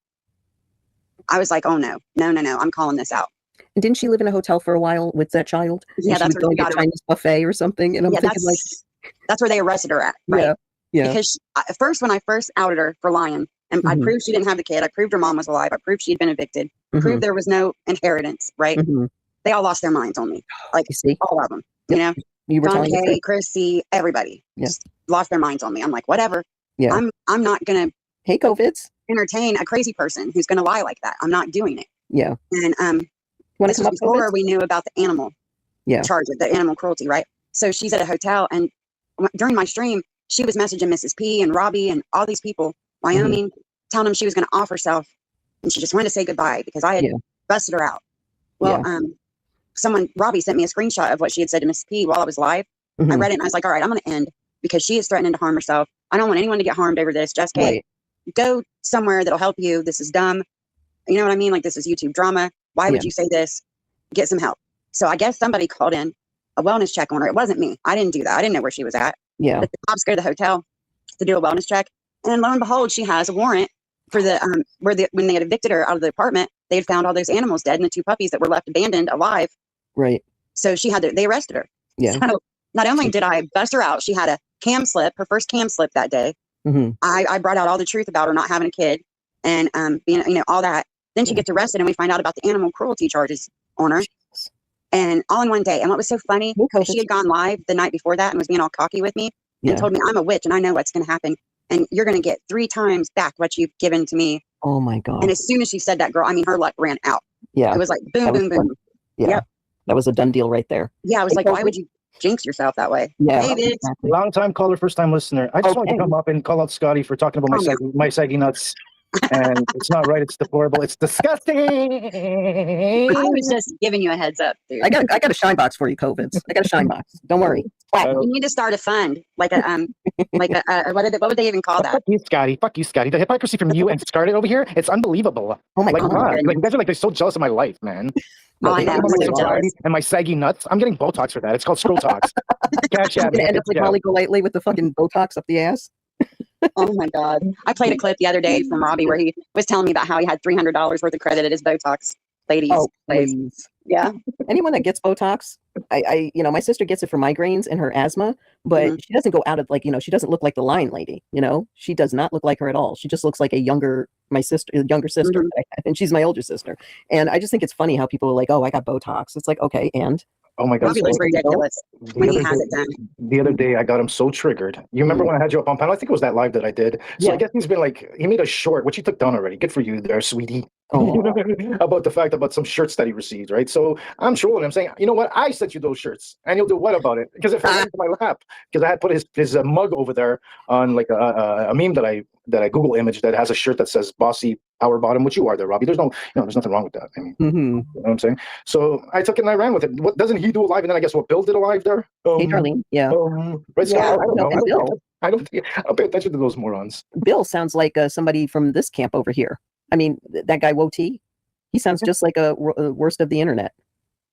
I was like, oh no, I'm calling this out. And didn't she live in a hotel for a while with that child? Yeah, And she that's would where go she and get got it. Chinese buffet or something. And I'm Yeah, thinking like, that's where they arrested her at, right? yeah, yeah. Because at first, when I first outed her for lying, and I Mhm. proved she didn't have the kid, I proved her mom was alive, I proved she had been evicted, Mhm. proved there was no inheritance, right? Mhm. They all lost their minds on me, like You see, all of them. You know, you were John telling the Kay, truth. Chrissy, everybody Yeah. just lost their minds on me. I'm like, whatever. Yeah. I'm not gonna Hey, COVIDs. entertain a crazy person who's gonna lie like that. I'm not doing it. Yeah. And Want this to was come up, before COVIDs? we knew about the animal Yeah. charge of the animal cruelty, right? So she's at a hotel, and during my stream, she was messaging Mrs. P and Robbie and all these people, Wyoming, telling them she was going to off herself, and she just wanted to say goodbye because I had busted her out. Well, Robbie sent me a screenshot of what she had said to Mrs. P while I was live. I read it and I was like, all right, I'm going to end because she is threatening to harm herself. I don't want anyone to get harmed over this. Just go somewhere that'll help you. This is dumb. You know what I mean? Like, this is YouTube drama. Why would you say this? Get some help. So I guess somebody called in a wellness check on her. It wasn't me. I didn't do that. I didn't know where she was at. Yeah. But the cops go to the hotel to do a wellness check. And lo and behold, she has a warrant for the, when they had evicted her out of the apartment, they had found all those animals dead and the 2 puppies that were left abandoned alive. Right. So they arrested her. Yeah. So not only did I bust her out, she had a cam slip, her first cam slip that day. I brought out all the truth about her not having a kid and being, all that. Then she gets arrested and we find out about the animal cruelty charges on her. And all in one day. And what was so funny, she had gone live the night before that and was being all cocky with me and told me I'm a witch and I know what's going to happen. And you're going to get 3 times back what you've given to me. Oh my God. And as soon as she said that, girl, I mean, her luck ran out. Yeah. It was like boom, boom, boom. Yeah. Yep. That was a done deal right there. Yeah. I was like, why would you jinx yourself that way? Yeah. David. Long time caller, first time listener. I just wanted to come up and call out Scotty for talking about my saggy nuts. And it's not right. It's deplorable. It's disgusting. I was just giving you a heads up, dude. I got a shine box for you, COVIDs. I got a shine box. Don't worry. You need to start a fund, like a what would they even call that? Fuck you, Scotty. The hypocrisy from you and Scarlett over here, it's unbelievable. Oh my God. Like, you guys are they're so jealous of my life, man. Oh, I know. I'm so jealous. And my saggy nuts. I'm getting Botox for that. It's called Scrotox. Cash You're out. gonna end up like Molly Golightly with the fucking Botox up the ass. Oh my God. I played a clip the other day from Robbie where he was telling me about how he had $300 worth of credit at his Botox ladies. Oh, please. Yeah. Anyone that gets Botox, my sister gets it for migraines and her asthma, but she doesn't go out of she doesn't look like the Lion Lady. She does not look like her at all. She just looks like younger sister, and she's my older sister. And I just think it's funny how people are like, oh, I got Botox. It's like, okay, and oh my God, Robbie looks ridiculous when he has it done. The other day, I got him so triggered. You remember when I had you up on panel? I think it was that live that I did. So I guess he's been he made a short, which he took down already. Good for you there, sweetie. About some shirts that he received, right? So I'm trolling him saying, you know what? I sent you those shirts, and you'll do what about it? Because it fell into my lap. Because I had put his mug over there on like a meme that I Google image that has a shirt that says "Bossy Power Bottom," which you are there, Robbie. There's there's nothing wrong with that. I mean, you know what I'm saying? So I took it and I ran with it. What doesn't he do a live? And then I guess Bill did a live there. Hey, Darlene. Yeah. Right. So I don't know. I don't pay attention to those morons. Bill sounds like somebody from this camp over here. I mean, that guy Woti, he sounds just like a worst of the internet.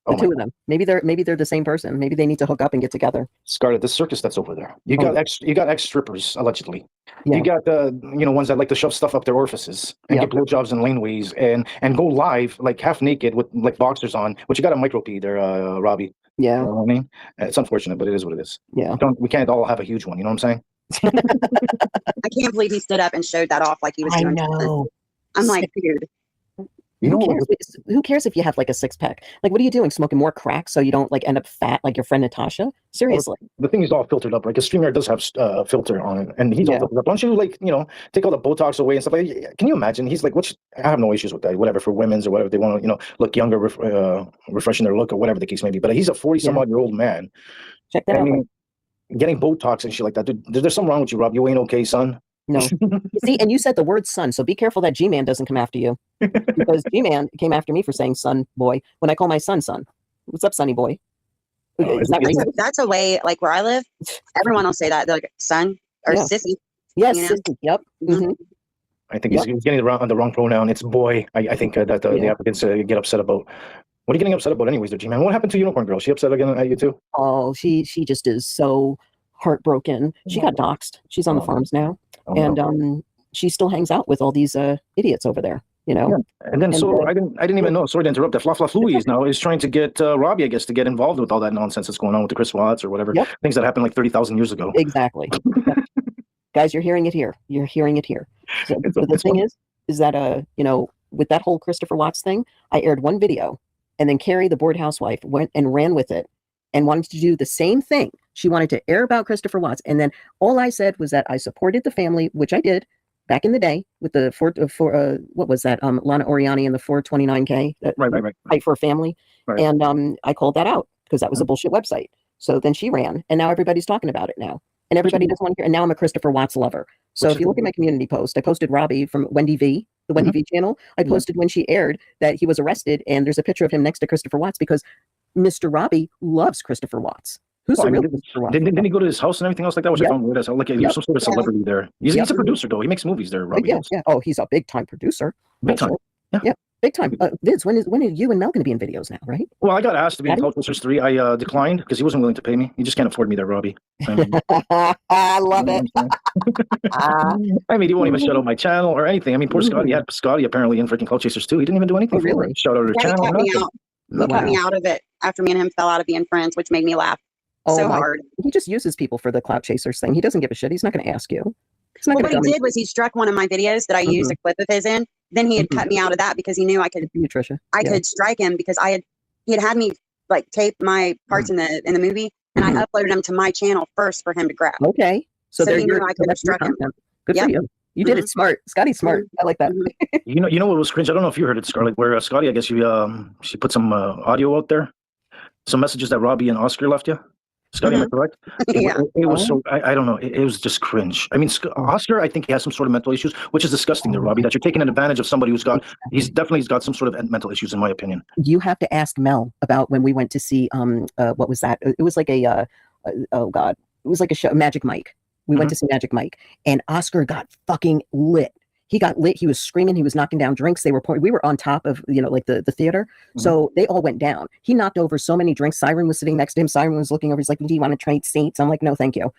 The two of them. Maybe they're the same person. Maybe they need to hook up and get together. Scarlett, the circus that's over there. You got ex strippers allegedly. Yeah. You got the ones that like to shove stuff up their orifices and get blowjobs in laneways and go live like half naked with like boxers on. But you got a micro P there, Robbie. Yeah. You know what I mean? It's unfortunate, but it is what it is. Yeah. We can't all have a huge one. You know what I'm saying? I can't believe he stood up and showed that off like he was doing something. I'm like, dude. Who cares if you have like a 6-pack? Like, what are you doing? Smoking more crack so you don't like end up fat like your friend Natasha? Seriously. Well, the thing is all filtered up. Like a StreamYard does have a filter on it, and he's all filtered up. Don't you take all the Botox away and stuff like that? Can you imagine? He's like, I have no issues with that. Whatever for women's or whatever they want to look younger, refreshing their look or whatever the case may be. But he's a 40-some-odd-year-old man. Check that out. Mean, getting Botox and shit like that. Dude, there's something wrong with you, Rob. You ain't okay, son. No. See, and you said the word son, so be careful that G-Man doesn't come after you. Because G-Man came after me for saying son boy when I call my son. What's up, sonny boy? Is that racist? That's a way, like where I live, everyone will say that. They're like, son or sissy. Yes, sissy. Yep. Mm-hmm. I think he's getting the wrong pronoun. It's boy. I think that the applicants get upset about. What are you getting upset about anyways, there, G-Man? What happened to Unicorn Girl? She upset again at you too? Oh, she just is so heartbroken. She got doxxed. She's on the farms now. And she still hangs out with all these idiots over there, Yeah. And then I didn't even know. Sorry to interrupt. That Fla Louise now is trying to get Robbie, I guess, to get involved with all that nonsense that's going on with the Chris Watts or whatever things that happened like 30,000 years ago. Exactly. Guys, you're hearing it here. You're hearing it here. So the thing is that with that whole Christopher Watts thing, I aired one video, and then Carrie, the bored housewife, went and ran with it and wanted to do the same thing. She wanted to air about Christopher Watts. And then all I said was that I supported the family, which I did back in the day with the what was that? Lana Oriani and the 429K. Right. Fight for a family. Right. And I called that out. because that was a bullshit website. So then she ran, and now everybody's talking about it now. And everybody doesn't want to hear. And now I'm a Christopher Watts lover. So if you look at my community post, I posted Robbie from Wendy V, the Wendy V channel. I posted when she aired that he was arrested, and there's a picture of him next to Christopher Watts because Mr. Robbie loves Christopher Watts. Who's the real Christopher Watts? Didn't he go to his house and everything else like that? Which I found weird as hell. Like he was some sort of celebrity there. He's a producer though. He makes movies there, Robbie. Yeah. Oh, he's a big time producer. Big time. Yeah. Big time. Vince, when are you and Mel going to be in videos now, right? Well, I got asked to be in Cultures 3. I declined because he wasn't willing to pay me. He just can't afford me there, Robbie. I love it. I mean, he won't even shout out my channel or anything. I mean, poor Scotty. He had Scotty apparently in freaking Cult Chasers 2. He didn't even do anything for it. Shout out to the channel. He cut me out of it after me and him fell out of being friends, which made me laugh so hard. He just uses people for the Clout Chasers thing. He doesn't give a shit. He's not going to ask you. What he did was he struck one of my videos that I used a clip of his in. Then he had cut me out of that because he knew I could. I could strike him because he had me like tape my parts in the movie, and I uploaded them to my channel first for him to grab. Okay, so he knew I could have struck him. Good for you. You did it smart. Scotty's smart. I like that. You know what was cringe? I don't know if you heard it, Scarlett. Where Scotty, I guess she put some audio out there, some messages that Robbie and Oscar left you. Scotty, am I correct? It was so, I don't know. It was just cringe. I mean, Oscar, I think he has some sort of mental issues, which is disgusting there, Robbie, that you're taking advantage of somebody he's definitely got some sort of mental issues, in my opinion. You have to ask Mel about when we went to see, what was that? It was like it was like a show, Magic Mike. We went to see Magic Mike, and Oscar got fucking lit. He got lit. He was screaming. He was knocking down drinks. They were pouring. We were on top of, like the theater. So they all went down. He knocked over so many drinks. Siren was sitting next to him. Siren was looking over. He's like, do you want to trade seats? I'm like, no, thank you.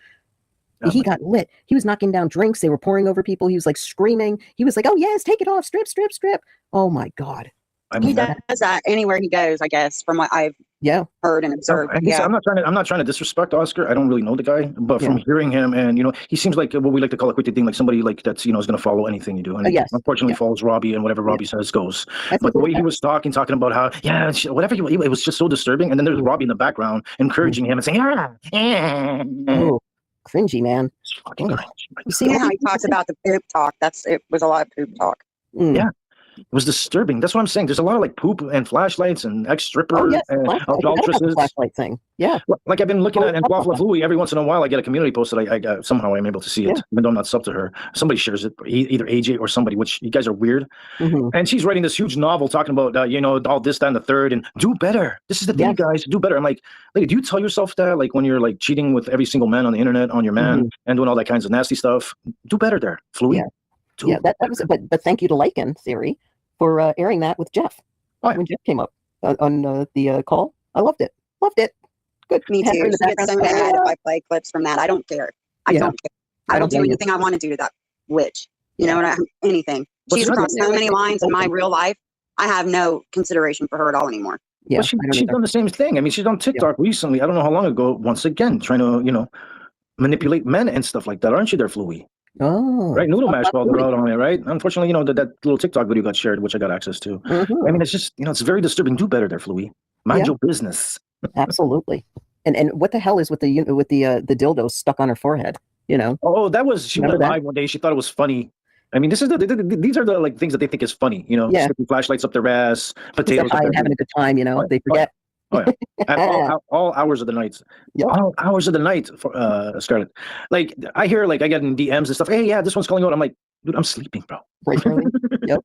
He got lit. He was knocking down drinks. They were pouring over people. He was like screaming. He was like, oh yes, take it off. Strip, strip, strip. Oh my God. I mean, he does that anywhere he goes, I guess, from what I've heard and observed. I'm not trying to disrespect Oscar. I don't really know the guy, but from hearing him, and he seems like what we like to call a quick thing, like somebody like that's is going to follow anything you do. And unfortunately, follows Robbie, and whatever Robbie says goes. But the way he was talking about how whatever it was just so disturbing. And then there's Robbie in the background encouraging him and saying, oh, cringy, man. It's fucking cringe. You see how he talks about the poop talk? It was a lot of poop talk. Yeah. It was disturbing. That's what I'm saying. There's a lot of like poop and flashlights and ex-stripper and adulteresses. Flashlight thing. Yeah. Like I've been looking at and Waffle Louie every once in a while. I get a community post that I somehow I'm able to see it, even though I'm not sub to her. Somebody shares it, either AJ or somebody. Which you guys are weird. And she's writing this huge novel talking about all this, that, and the third, and do better. This is the thing, guys. Do better. I'm like, lady, do you tell yourself that like when you're like cheating with every single man on the internet on your man and doing all that kinds of nasty stuff? Do better there, Fluey. Yeah. That was. But thank you to Lycan Theory for airing that with Jeff when Jeff came up on the call. I loved it. Good. Me too. She gets so mad if I play clips from that. I don't care. I don't care. I don't do anything I want to do to that witch. Anything. She's crossed so many lines in my real life. I have no consideration for her at all anymore. Yeah, but she's done the same thing. I mean, she's on TikTok recently. I don't know how long ago. Once again, trying to manipulate men and stuff like that. Aren't you there, Fluey? Oh, right. Noodle Mash called her out on it, right? Unfortunately, that little TikTok video got shared, which I got access to. I mean, it's just, it's very disturbing. Do better there, Fluey. Mind your business. Absolutely. And what the hell is with the dildo stuck on her forehead? Oh, that was she went live one day. She thought it was funny. I mean, these are the like things that they think is funny. Sticking flashlights up their ass, potatoes, and having a good time. They forget. Oh yeah, at all hours of the night. All hours of the night, Scarlett. Like I hear, like I get in DMs and stuff. Hey, yeah, this one's calling out. I'm like, dude, I'm sleeping, bro. Right, Charlie? Yep.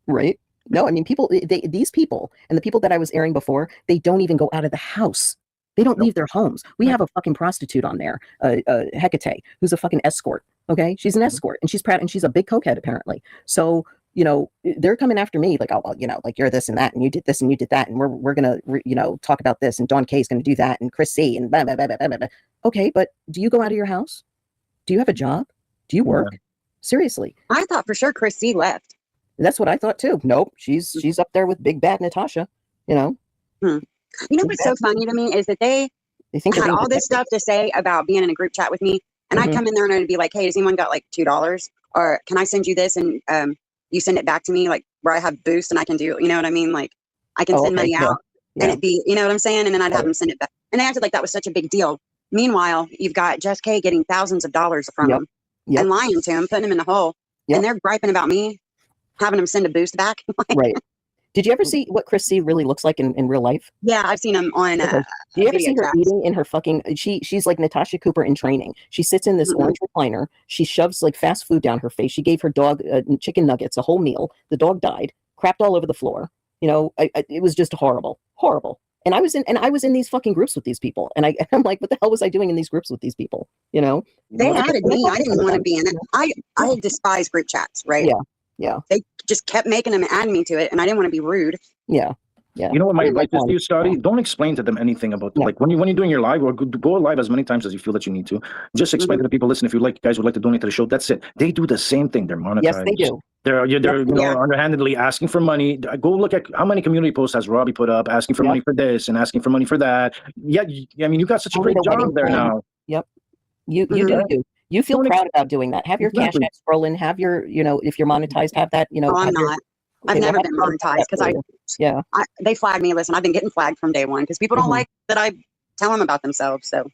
Right. No, I mean, these people and the people that I was airing before, they don't even go out of the house. They don't leave their homes. We have a fucking prostitute on there, Hecate, who's a fucking escort. Okay, she's an escort, and she's proud, and she's a big cokehead apparently. So they're coming after me like, oh well, like you're this and that, and you did this and you did that, and we're gonna talk about this, and Dawn K is gonna do that, and Chris C and blah, blah, blah, blah, blah, blah. Okay, but do you go out of your house? Do you have a job? Do you work? Seriously? I thought for sure Chris C left. That's what I thought too. Nope, she's up there with big bad Natasha. What's so funny to me is that they had all this stuff to say about being in a group chat with me, and I'd come in there and I'd be like, hey, does anyone got like $2, or can I send you this and you send it back to me, like where I have boost and I can do, you know what I mean? Like I can send money out and it'd be, you know what I'm saying? And then I'd have them send it back. And they acted like that was such a big deal. Meanwhile, you've got Jess K getting thousands of dollars from them and lying to him, putting him in the hole. And they're griping about me having them send a boost back. Right. Did you ever see what Chris C really looks like in real life? Yeah, I've seen him on. Do you ever video see her chats. eating in her fucking? She's like Natasha Cooper in training. She sits in this orange recliner. She shoves like fast food down her face. She gave her dog chicken nuggets, a whole meal. The dog died, crapped all over the floor. You know, it was just horrible, horrible. And I was in these fucking groups with these people, and I'm like, what the hell was I doing in these groups with these people? You know, They added me. I didn't want to be in it. I despise group chats, right? Yeah, yeah. They just kept making them add me to it, and I didn't want to be rude. Yeah. Yeah. You know what my advice is to you, Scotty? Don't explain to them anything about like when you're doing your live, or go live as many times as you feel that you need to. Just explain to the people, listen, if you guys would like to donate to the show, that's it. They do the same thing. They're monetized. Yes, they do. They're underhandedly asking for money. Go look at how many community posts has Robbie put up asking for money for this and asking for money for that. Yeah, I mean, you got such a great job there now. Yep. You do. You feel proud about doing that. Have your cash app scrolling. Have your, if you're monetized, have that, Oh, I'm not. I've never been monetized because they flagged me. Listen, I've been getting flagged from day one because people don't like that I tell them about themselves. So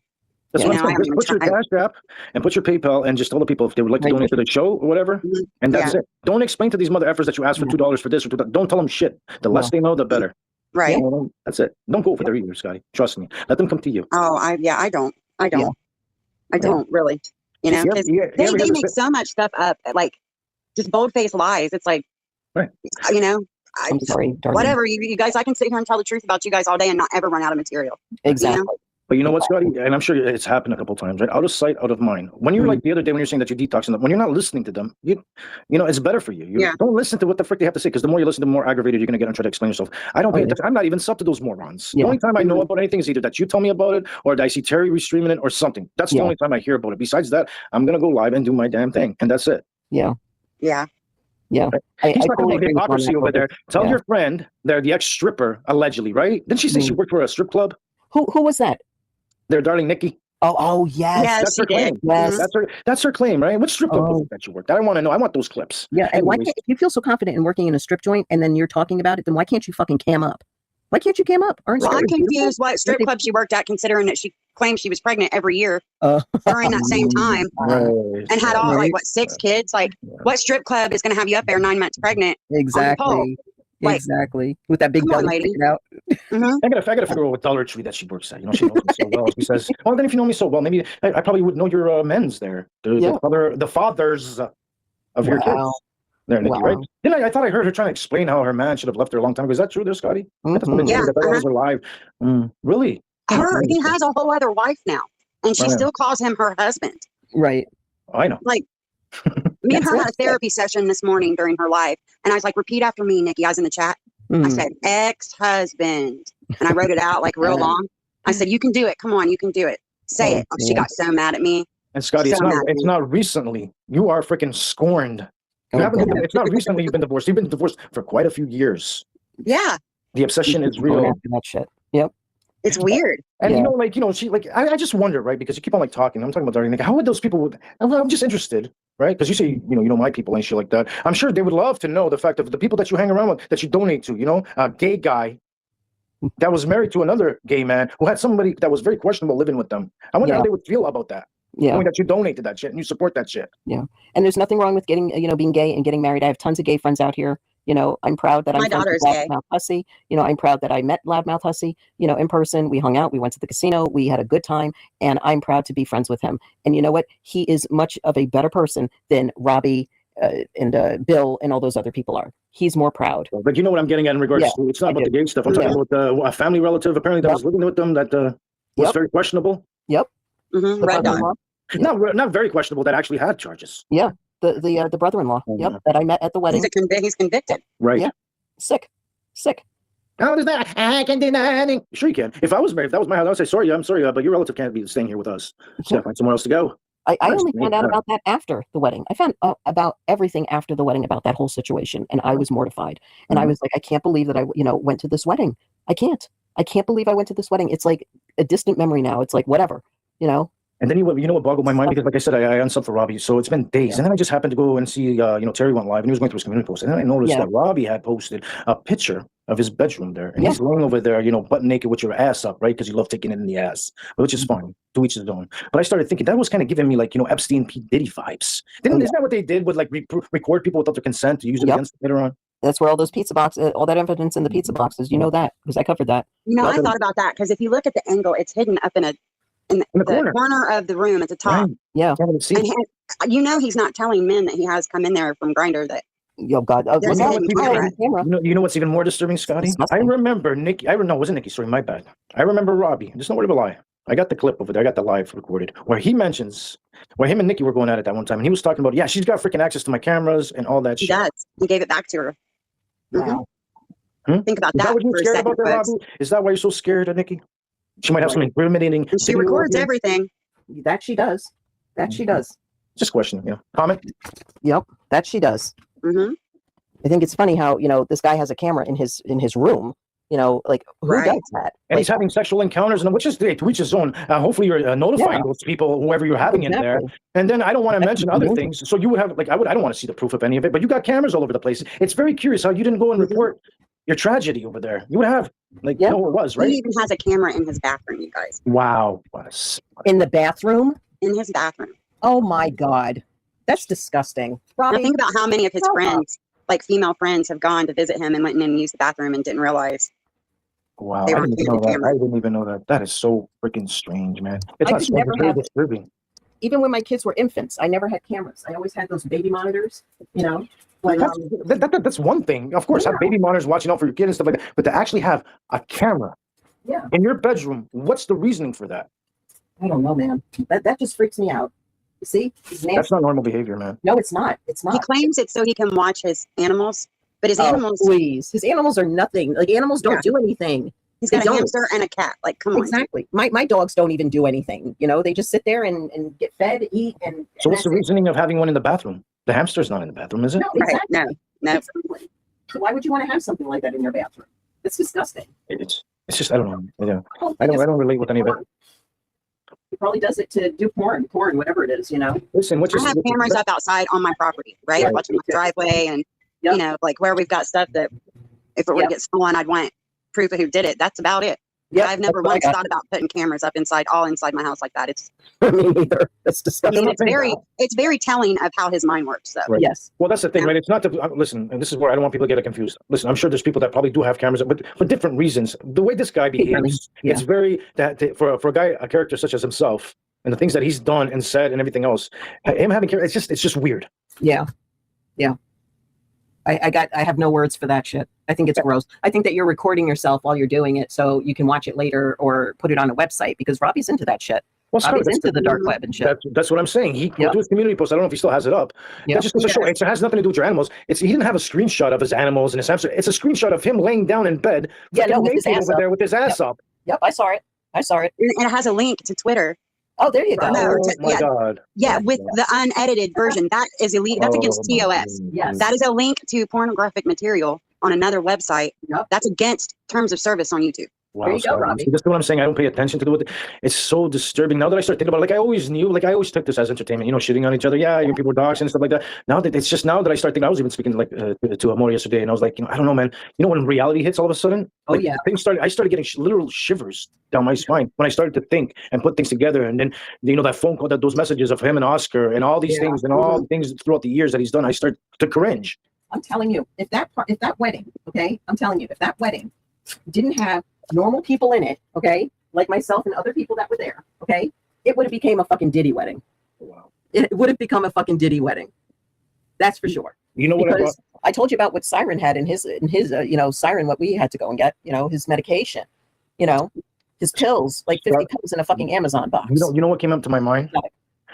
that's what I'm saying. Just put your cash app and put your PayPal and just tell the people if they would like to donate to the show or whatever. And that's it. Don't explain to these mother effers that you asked for $2 for this or $2. Don't tell them shit. The less they know, the better. Right. That's it. Don't go for their ego, Scotty. Trust me. Let them come to you. Oh, I don't really. You know, because they make so much stuff up, like just bold-faced lies. It's like, you know, I'm sorry, darling. Whatever you guys, I can sit here and tell the truth about you guys all day and not ever run out of material. Exactly. You know? But you know what, Scotty? And I'm sure it's happened a couple of times, right? Out of sight, out of mind. When you're like the other day, when you're saying that you're detoxing them, when you're not listening to them, you know, it's better for you. You don't listen to what the frick they have to say, because the more you listen, the more aggravated you're going to get and try to explain yourself. I don't pay attention. I'm not even sub to those morons. The only time I know about anything is either that you tell me about it or that I see Terry restreaming it or something. That's the only time I hear about it. Besides that, I'm going to go live and do my damn thing. And that's it. Yeah. Yeah. Yeah. He's talking about hypocrisy over there. Tell your friend they're the ex-stripper, allegedly, right? Didn't she say she worked for a strip club? Who was that? Their darling Nikki. Oh yes. Yes, that's her claim. Yes. That's her claim, right? What strip club was it that you worked? I want to know. I want those clips. Yeah, and why can't, if you feel so confident in working in a strip joint and then you're talking about it, then why can't you fucking cam up? Why can't you cam up? Well, I'm confused what strip club she worked at, considering that she claimed she was pregnant every year during that same time and had all like 6 kids. Like, what strip club is going to have you up there 9 months pregnant? Exactly. Exactly. With that big belly sticking out. I gotta figure out what Dollar Tree that she works at. You know, she knows me so well. She says, "Oh, then if you know me so well, maybe I probably would know your men's there, the fathers of your kids." There, Nikki, right? Then I thought I heard her trying to explain how her man should have left her a long time ago. Is that true, there, Scotty? Yeah. I thought I was alive. Really? He has a whole other wife now, and she still calls him her husband. Right. I know. Like, me and her had a therapy session this morning during her live, and I was like, "Repeat after me, Nikki." I was in the chat. I said, "Ex-husband," and I wrote it out like real long. I said, "You can do it. Come on, you can do it. Say it." She got so mad at me. And Scotty, it's not recently. You are freaking scorned. It's not recently you've been divorced. You've been divorced for quite a few years. Yeah. The obsession is real. That shit. Yep. It's weird. And she I just wonder, right? Because you keep on like talking. I'm talking about Darlene. Like, how would those people? I'm just interested, right? Because you say you know my people and shit like that. I'm sure they would love to know the fact of the people that you hang around with, that you donate to. You know, a gay guy that was married to another gay man who had somebody that was very questionable living with them. I wonder how they would feel about that. Yeah. Knowing that you donate to that shit and you support that shit. Yeah. And there's nothing wrong with getting, being gay and getting married. I have tons of gay friends out here. I'm proud that my daughter's gay. Loudmouth Hussy. I'm proud that I met Loudmouth Hussy, in person. We hung out. We went to the casino. We had a good time. And I'm proud to be friends with him. And you know what? He is much of a better person than Robbie and Bill and all those other people are. He's more proud. But you know what I'm getting at in regards to, it's not about the gay stuff. I'm talking about a family relative apparently that was living with them that was very questionable. Yep. Red Dot. Not very questionable, that actually had charges. Yeah. The brother-in-law. Yep. That I met at the wedding. He's convicted. Right. Yeah. Sick. How does that? I can do nothing. Sure you can. If I was married, if that was my house, I'd say, sorry, I'm sorry, but your relative can't be staying here with us. So find somewhere else to go. I only found out about that after the wedding. I found out about everything after the wedding about that whole situation, and I was mortified. And I was like, I can't believe that I, went to this wedding. I can't believe I went to this wedding. It's like a distant memory now. It's like whatever, And then you know what boggled my mind, because like I said, I unsubbed for Robbie, so it's been days. And then I just happened to go and see Terry went live and he was going through his community post. And then I noticed that Robbie had posted a picture of his bedroom there. And he's laying over there, butt naked with your ass up, right? Because you love taking it in the ass, which is fine. To each his own. But I started thinking that was kind of giving me like, Epstein P. Diddy vibes. Isn't that what they did with like record people without their consent to use it against them later on? That's where all those pizza boxes, all that evidence in the pizza boxes. You know that because I covered that. You know, I thought about that because if you look at the angle, it's hidden up in the corner of the room at the top. Right. Yeah. Can't see. And you know he's not telling men that he has come in there from Grindr that Yo, God. there's look a at hidden the camera. camera. You know what's even more disturbing, Scotty? Disgusting. I remember Nikki. No, it wasn't Nikki. Sorry, my bad. I remember Robbie. Just no word of a lie. I got the clip of it. I got the live recorded where he mentions where him and Nikki were going at it that one time, and he was talking about, yeah, she's got freaking access to my cameras and all that He shit. does. He gave it back to her. Wow. Think about Is that that what you're for a scared second, about there, folks. Robbie? Is that why you're so scared of Nikki? She might have some incriminating. And she video records of you? everything. That she does. That she does. Just question, comment. Yep. That she does. Hmm. I think it's funny how, this guy has a camera in his room. Like who Right. does that? And Like, he's having sexual encounters, and which is to each his own. Hopefully, you're notifying those people, whoever you're having in there. exactly. And then I don't want to mention other amazing. things. So you would have I don't want to see the proof of any of it. But you got cameras all over the place. It's very curious how you didn't go and report your tragedy over there. You would have, Yeah. know it was right. He even has a camera in his bathroom, you guys. Wow. In the bathroom? In his bathroom. Oh my God. That's disgusting. Now Robbie, think about how many of his Stop. friends, like female friends, have gone to visit him and went in and used the bathroom and didn't realize. Wow. They I were didn't shooting know the that. camera. I didn't even know that. That is so freaking strange, man. It's I not could strange. never It's very have- disturbing. even when my kids were infants, I never had cameras. I always had those baby monitors, When, That's one thing. Of course, have baby monitors watching out for your kid and stuff like that. But to actually have a camera Yeah. in your bedroom, what's the reasoning for that? I don't know, man. That just freaks me out. You see? It's nasty. That's not normal behavior, man. No, it's not. It's He not. claims it's so he can watch his animals, but his Oh, animals, please. His animals are nothing. Like animals don't Yeah. do anything. he's got they a don't. hamster and a cat. Like, come on. Exactly. My dogs don't even do anything. They just sit there and get fed, eat, and So what's the that's it. reasoning of having one in the bathroom? The hamster's not in the bathroom, is it? No, Right, exactly. no. Exactly. So why would you want to have something like that in your bathroom? It's disgusting. It's just I don't know. Yeah. Well, I don't relate with any of it. He probably does it to do porn, whatever it is. Listen, I have cameras up outside on my property, right? Yeah, Watching my driveway and, Yep. like where we've got stuff that if it were to get stolen, I'd want proof of who did it. That's about it. Yep, I've never that's what I once got. thought about putting cameras up inside my house like that. It's, Me neither. That's I disgusting. mean, it's very telling of how his mind works. So Right. Yes. Well, that's the thing, right? It's not to listen, and this is where I don't want people to get it confused. Listen, I'm sure there's people that probably do have cameras, but for different reasons. The way this guy behaves, Yeah. it's very for a guy, a character such as himself, and the things that he's done and said and everything else. Him having cameras, it's just weird. Yeah. I have no words for that shit. I think it's gross. I think that you're recording yourself while you're doing it so you can watch it later or put it on a website because Robbie's into that shit. Well, Scott, Robbie's that's into the dark web and shit. That's what I'm saying. He Yep. do his community post. I don't know if he still has it up. Yep. That just goes to show it has nothing to do with your animals. He didn't have a screenshot of his animals and his hamster. It's a screenshot of him laying down in bed, Yeah, no, freaking with his naked ass over up. there with his ass up. Yep, I saw it. and it has a link to Twitter. Oh, there you go. No, Oh my yeah. God. Yeah, with the unedited version. That is illegal. That's against Oh, my TOS. goodness. Yes. That is a link to pornographic material on another website. Yep. That's against terms of service on YouTube. Wow, There you go, Scott. Robbie. See, this is what I'm saying. I don't pay attention to it. It's so disturbing. Now that I start thinking about it, like I always knew, like I always took this as entertainment, shitting on each other. Yeah, you people are dogs and stuff like that. Now that now that I start thinking, I was even speaking like to Amor yesterday, and I was like, I don't know, man. When reality hits all of a sudden, Oh, like, yeah. I started getting literal shivers down my spine when I started to think and put things together. And then, that phone call, those messages of him and Oscar and all these Yeah. things and all the things throughout the years that he's done, I start to cringe. I'm telling you, if that wedding, okay, I'm telling you, if that wedding didn't have normal people in it, okay, like myself and other people that were there, okay, it would have became a fucking Diddy wedding. Wow. It would have become a fucking Diddy wedding. That's for sure. You know what? Because I told you about what Siren had in his Siren, what we had to go and get, his medication, his pills, like 50 pills in a fucking Amazon box. You know what came up to my mind What?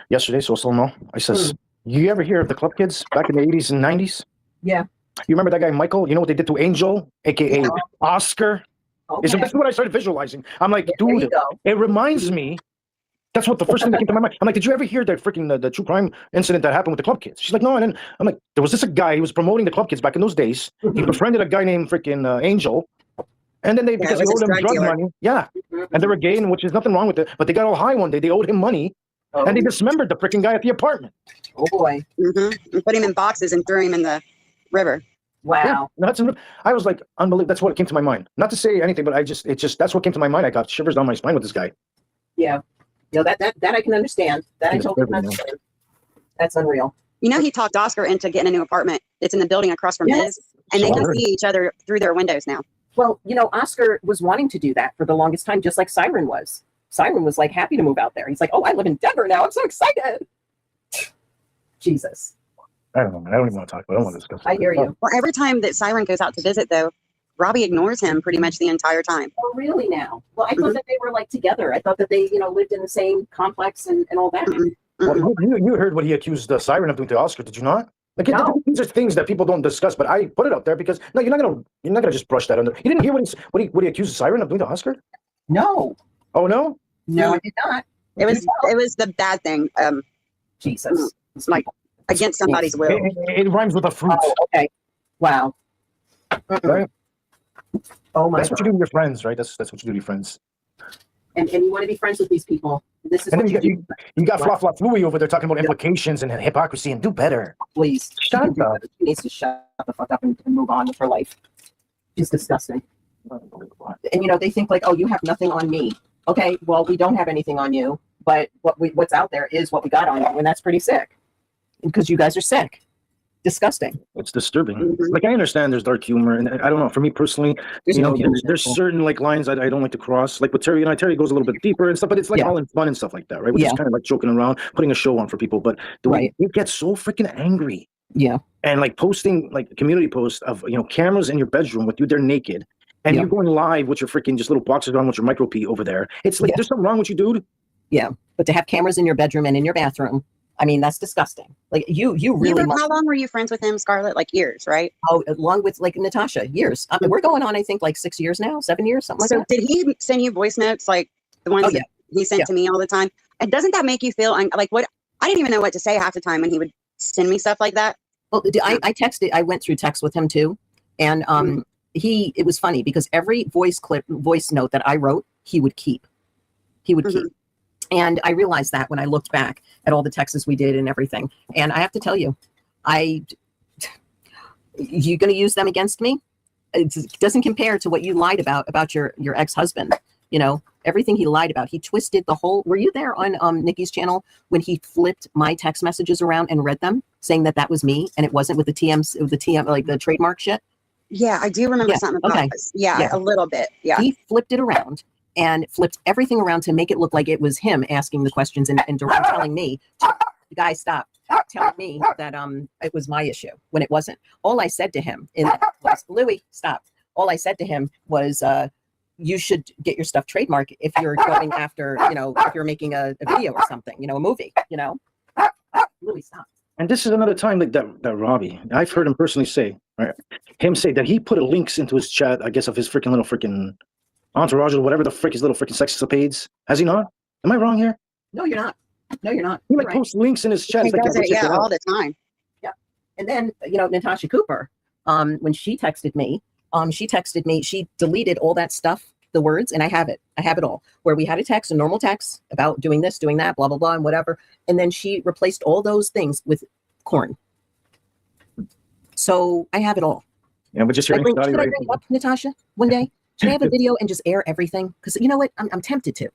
yesterday? So still know. I says, you ever hear of the Club Kids back in the 80s and 90s? Yeah. You remember that guy Michael? You know what they did to Angel, aka Oscar? Okay. This is what I started visualizing. I'm like, There you dude, go. it reminds me. That's what the first thing that came to my mind. I'm like, did you ever hear that freaking the true crime incident that happened with the Club Kids? She's like, no, I didn't. I'm like, there was this a guy. He was promoting the Club Kids back in those days. He befriended a guy named freaking Angel, and then because he it was owed his him drug drug dealer. money, yeah, and they were gay, which is nothing wrong with it. But they got all high one day. They owed him money, and they dismembered the freaking guy at the apartment. Oh boy. And put him in boxes and threw him in the river. Wow. Yeah, I was like, unbelievable. That's what came to my mind. Not to say anything, but that's what came to my mind. I got shivers down my spine with this guy. Yeah. That I can understand. That I totally understand. That's unreal. He talked Oscar into getting a new apartment. It's in the building across from his. and they can see each other through their windows now. Well, Oscar was wanting to do that for the longest time, just like Siren was. Siren was like happy to move out there. He's like, oh, I live in Denver now. I'm so excited. Jesus. I don't know. I don't even want to talk about it. I don't want to discuss it. I hear you. Well, every time that Siren goes out to visit, though, Robbie ignores him pretty much the entire time. Oh, really now? Well, I thought that they were like together. I thought that they, lived in the same complex and all that. Well, you heard what he accused Siren of doing to Oscar, did you not? Like, No. these are things that people don't discuss, but I put it up there because no, you're not gonna just brush that under. You didn't hear what he accused Siren of doing to Oscar? No. Oh no? No, I did not. It was the bad thing. Jesus. Like against somebody's will. It rhymes with a fruit. Oh, okay. Wow. Right? Oh my That's what you do to your friends, right? That's what you do to your friends. And you want to be friends with these people. This is And what then you do. you got Fla Flooey over there talking about implications and hypocrisy and do better. Please. Shut up. She needs to shut the fuck up and move on with her life. She's disgusting. And they think like, oh, you have nothing on me. Okay, well, we don't have anything on you, but what's out there is what we got on you, and that's pretty sick. Because you guys are sick. Disgusting. It's disturbing. Like, I understand there's dark humor, and I don't know. For me personally, there's certain like lines I don't like to cross. Like with Terry and I, Terry goes a little bit deeper and stuff, but it's like all in fun and stuff like that, right? We're just kind of like joking around, putting a show on for people. But we get so freaking angry. Yeah. And like posting like community posts of cameras in your bedroom with you there naked, and you're going live with your freaking just little boxers on with your micro P over there. It's like there's something wrong with you, dude. Yeah, but to have cameras in your bedroom and in your bathroom. I mean, that's disgusting. Like you really. How long were you friends with him, Scarlett? Like years, right? Oh, along with like Natasha, years. I mean, we're going on, I think, like 6 years now, 7 years, something like that. So did he send you voice notes like the ones that he sent to me all the time? And doesn't that make you feel like what? I didn't even know what to say half the time when he would send me stuff like that. Well, I texted. I went through text with him too, and it was funny because every voice note that I wrote, he would keep. Keep. And I realized that when I looked back at all the texts we did and everything. And I have to tell you, you're going to use them against me? It doesn't compare to what you lied about your ex-husband. Everything he lied about. He twisted the whole. Were you there on Nikki's channel when he flipped my text messages around and read them, saying that was me and it wasn't with the TM, like the trademark shit? Yeah, I do remember something about this. Yeah, a little bit. Yeah. He flipped it around and flipped everything around to make it look like it was him asking the questions and telling me, the guy stopped telling me that it was my issue when it wasn't. All I said to him was, Louis, stop. All I said to him was, you should get your stuff trademarked if you're going after, if you're making a video or something, a movie, Louis, stop. And this is another time like that Robbie, I've heard him personally say, right? Him say that he put links into his chat, I guess, of his freaking little entourage or whatever the frick his little freaking sex escapades. Has he not? Am I wrong here? No, you're not. No, you're not. He posts links in his chat. He does it, all the time. Yeah. And then, Natasha Cooper, when she texted me, she deleted all that stuff, the words, and I have it all, where we had a normal text about doing this, doing that, blah, blah, blah, and whatever. And then she replaced all those things with corn. So I have it all. Yeah, but just hearing Should I bring up Natasha one day? Should I have a video and just air everything? Because you know what? I'm tempted to.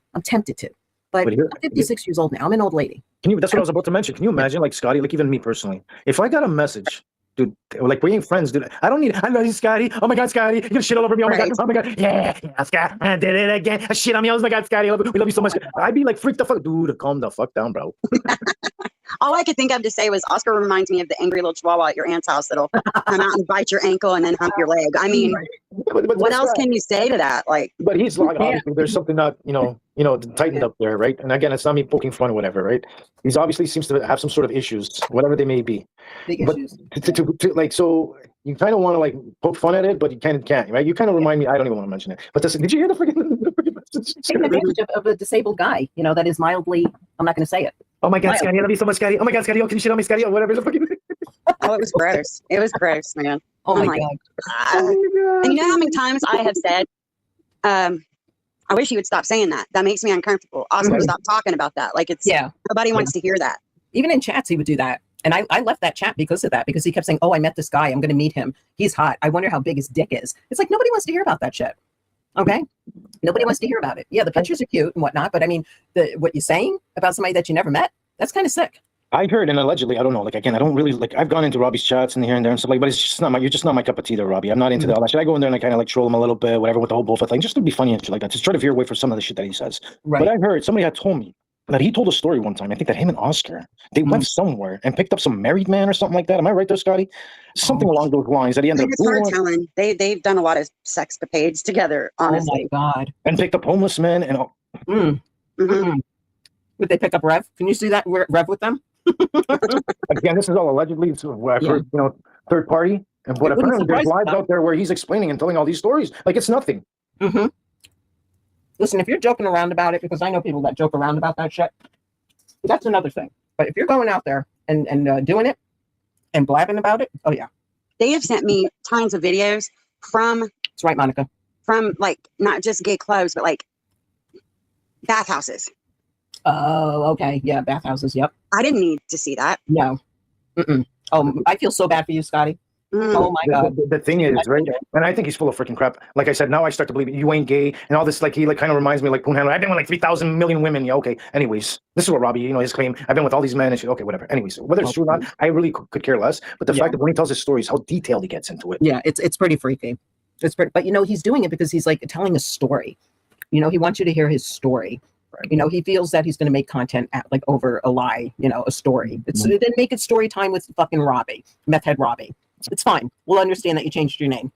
But I'm 56 years old now. I'm an old lady. That's what I was about to mention. Can you imagine, like Scotty, like even me personally, if I got a message, dude, like we ain't friends, dude. I love you, Scotty. Oh my God, Scotty, you're gonna shit all over me. Oh my God, oh my God. Yeah, Scott, I did it again. I shit on me. Oh my God, Scotty, we love you so much. I'd be like, freak the fuck, dude, calm the fuck down, bro. All I could think of to say was Oscar reminds me of the angry little chihuahua at your aunt's house that'll come out and bite your ankle and then hump your leg. I mean, what else can you say to that? Like, but he's like, obviously, there's something not, tightened up there, right? And again, it's not me poking fun or whatever, right? He's obviously seems to have some sort of issues, whatever they may be. Big but issues. So you kind of want to like poke fun at it, but you kind of can't, right? You kind of remind me. I don't even want to mention it. But did you hear the freaking message? Taking advantage of a disabled guy, that is mildly. I'm not going to say it. Oh my God, Scotty, I love you so much, Scotty. Oh my God, Scotty, can you shit on me, Scotty? Or whatever. Oh, it was gross. It was gross, man. Oh my God. And you know how many times I have said, I wish you would stop saying that. That makes me uncomfortable. Oscar, stop talking about that. Like nobody wants to hear that. Even in chats, he would do that. And I left that chat because of that, because he kept saying, oh, I met this guy. I'm going to meet him. He's hot. I wonder how big his dick is. It's like, nobody wants to hear about that shit. Okay. Nobody wants to hear about it. Yeah. The pictures are cute and whatnot. But I mean, what you're saying about somebody that you never met, that's kind of sick. I heard, and allegedly, I don't know. Like again, I don't really like. I've gone into Robbie's chats and here and there and stuff like, but it's just not my. You're just not my cup of tea, there, Robbie. I'm not into all that shit. I go in there and I kind of like troll him a little bit, whatever, with the whole bullshit thing, just to be funny and shit like that. Just try to veer away from some of the shit that he says. Right. But I heard somebody had told me that he told a story one time. I think that him and Oscar they went somewhere and picked up some married man or something like that. Am I right there, Scotty? Something along those lines. That he ended up It's hard telling. They've done a lot of sex capades together, honestly. Oh my God. And picked up homeless men and all. Would they pick up Rev? Can you see that Rev with them? Again, this is all allegedly. So what I've heard, third party. And what apparently there's lives out there where he's explaining and telling all these stories like it's nothing. Listen, if you're joking around about it, because I know people that joke around about that shit, that's another thing. But if you're going out there and doing it and blabbing about it, oh yeah. They have sent me tons of videos from. That's right, Monica. From like not just gay clubs, but like bathhouses. Oh, okay. Yeah, bathhouses. Yep. I didn't need to see that. No. Oh, I feel so bad for you, Scotty. Oh my God. The thing is, right? And I think he's full of freaking crap. Like I said, now I start to believe you ain't gay and all this. Like he like kind of reminds me like Poon Handler. I've been with like 3,000 million women. Yeah, okay. Anyways, this is what Robbie, his claim. I've been with all these men and shit. Okay, whatever. Anyways, whether it's true or not, I really could care less. But the fact that when he tells his stories, how detailed he gets into it. Yeah, it's pretty freaky. It's pretty, but he's doing it because he's like telling a story. He wants you to hear his story. Right. He feels that he's going to make content like over a lie, a story. It's then make it story time with fucking Robbie, Meth Head Robbie. It's fine. We'll understand that you changed your name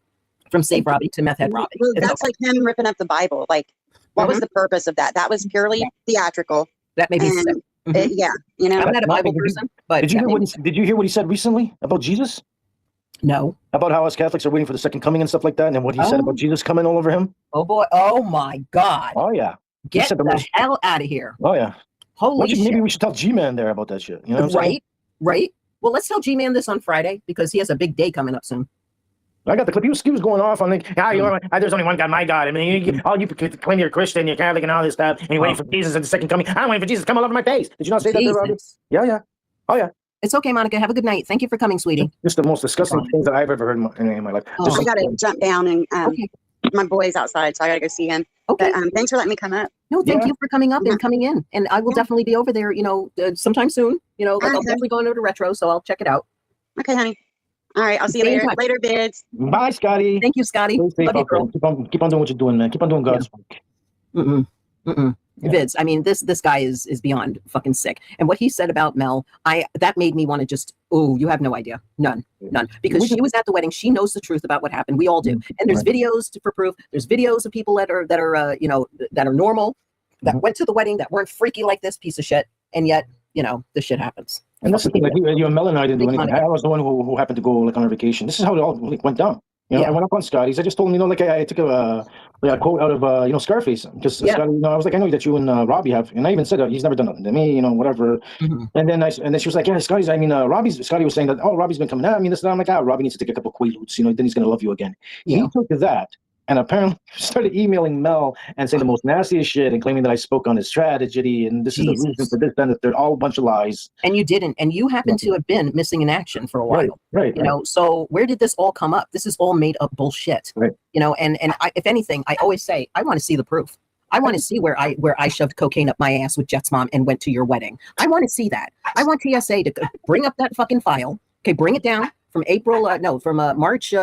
from Save Robbie to Meth Head Robbie. Well, that's like him ripping up the Bible. Like, what was the purpose of that? That was purely theatrical. That made me sick. Yeah, I'm not a Bible person, but did you hear what he said recently about Jesus? No. About how us Catholics are waiting for the second coming and stuff like that, and then what he said about Jesus coming all over him. Oh boy! Oh my God! Oh yeah! Get the hell out of here! Oh yeah! Holy shit! Maybe we should tell G-Man there about that shit. You know what I'm saying? Right. Well, let's tell G-Man this on Friday because he has a big day coming up soon. I got the clip. He was going off on like, there's only one God, my God. I mean, all you claim you're Christian, you're Catholic, and all this stuff, and you're waiting for Jesus at the second coming. I'm waiting for Jesus to come all over my face. Did you not say that, Robbie? Yeah. Oh yeah. It's okay, Monica. Have a good night. Thank you for coming, sweetie. Just the most disgusting things that I've ever heard in my life. I got to jump down and my boy's outside, so I got to go see him. Okay. But, thanks for letting me come up. No, thank you for coming up and coming in. And I will definitely be over there, sometime soon. I'll definitely go into the retro, so I'll check it out. Okay, honey. All right, I'll see you later. Later, bids. Bye, Scotty. Thank you, Scotty. Love you, girl. Keep on doing what you're doing, man. Keep on doing God's work. Vids, I mean, this guy is beyond fucking sick. And what he said about Mel, that made me want to just, you have no idea. None. Because she was at the wedding. She knows the truth about what happened. We all do. And there's videos for proof. There's videos of people that are that are normal, that went to the wedding, that weren't freaky like this piece of shit. And yet, this shit happens. And that's the thing. Like you and Mel and I didn't do anything. I was the one who happened to go like on our vacation. This is how it all went down. I went up on Scotty's. I just told him, I took a quote out of, Scarface. Because Scotty, I was like, I know that you and Robbie have, and I even said that he's never done nothing to me, whatever. And then she was like, yeah, Scotty was saying that, Robbie's been coming at me. This and that. I'm like, Robbie needs to take a couple Quaaludes, then he's going to love you again. He took that and apparently started emailing Mel and saying the most nastiest shit and claiming that I spoke on his strategy and this is the reason for this, then that they're all a bunch of lies. And you didn't. And you happen to have been missing in action for a while. Right. So where did this all come up? This is all made up bullshit. Right. And if anything, I always say, I want to see the proof. I want to see where I shoved cocaine up my ass with Jet's mom and went to your wedding. I want to see that. I want TSA to bring up that fucking file. Okay, bring it down from March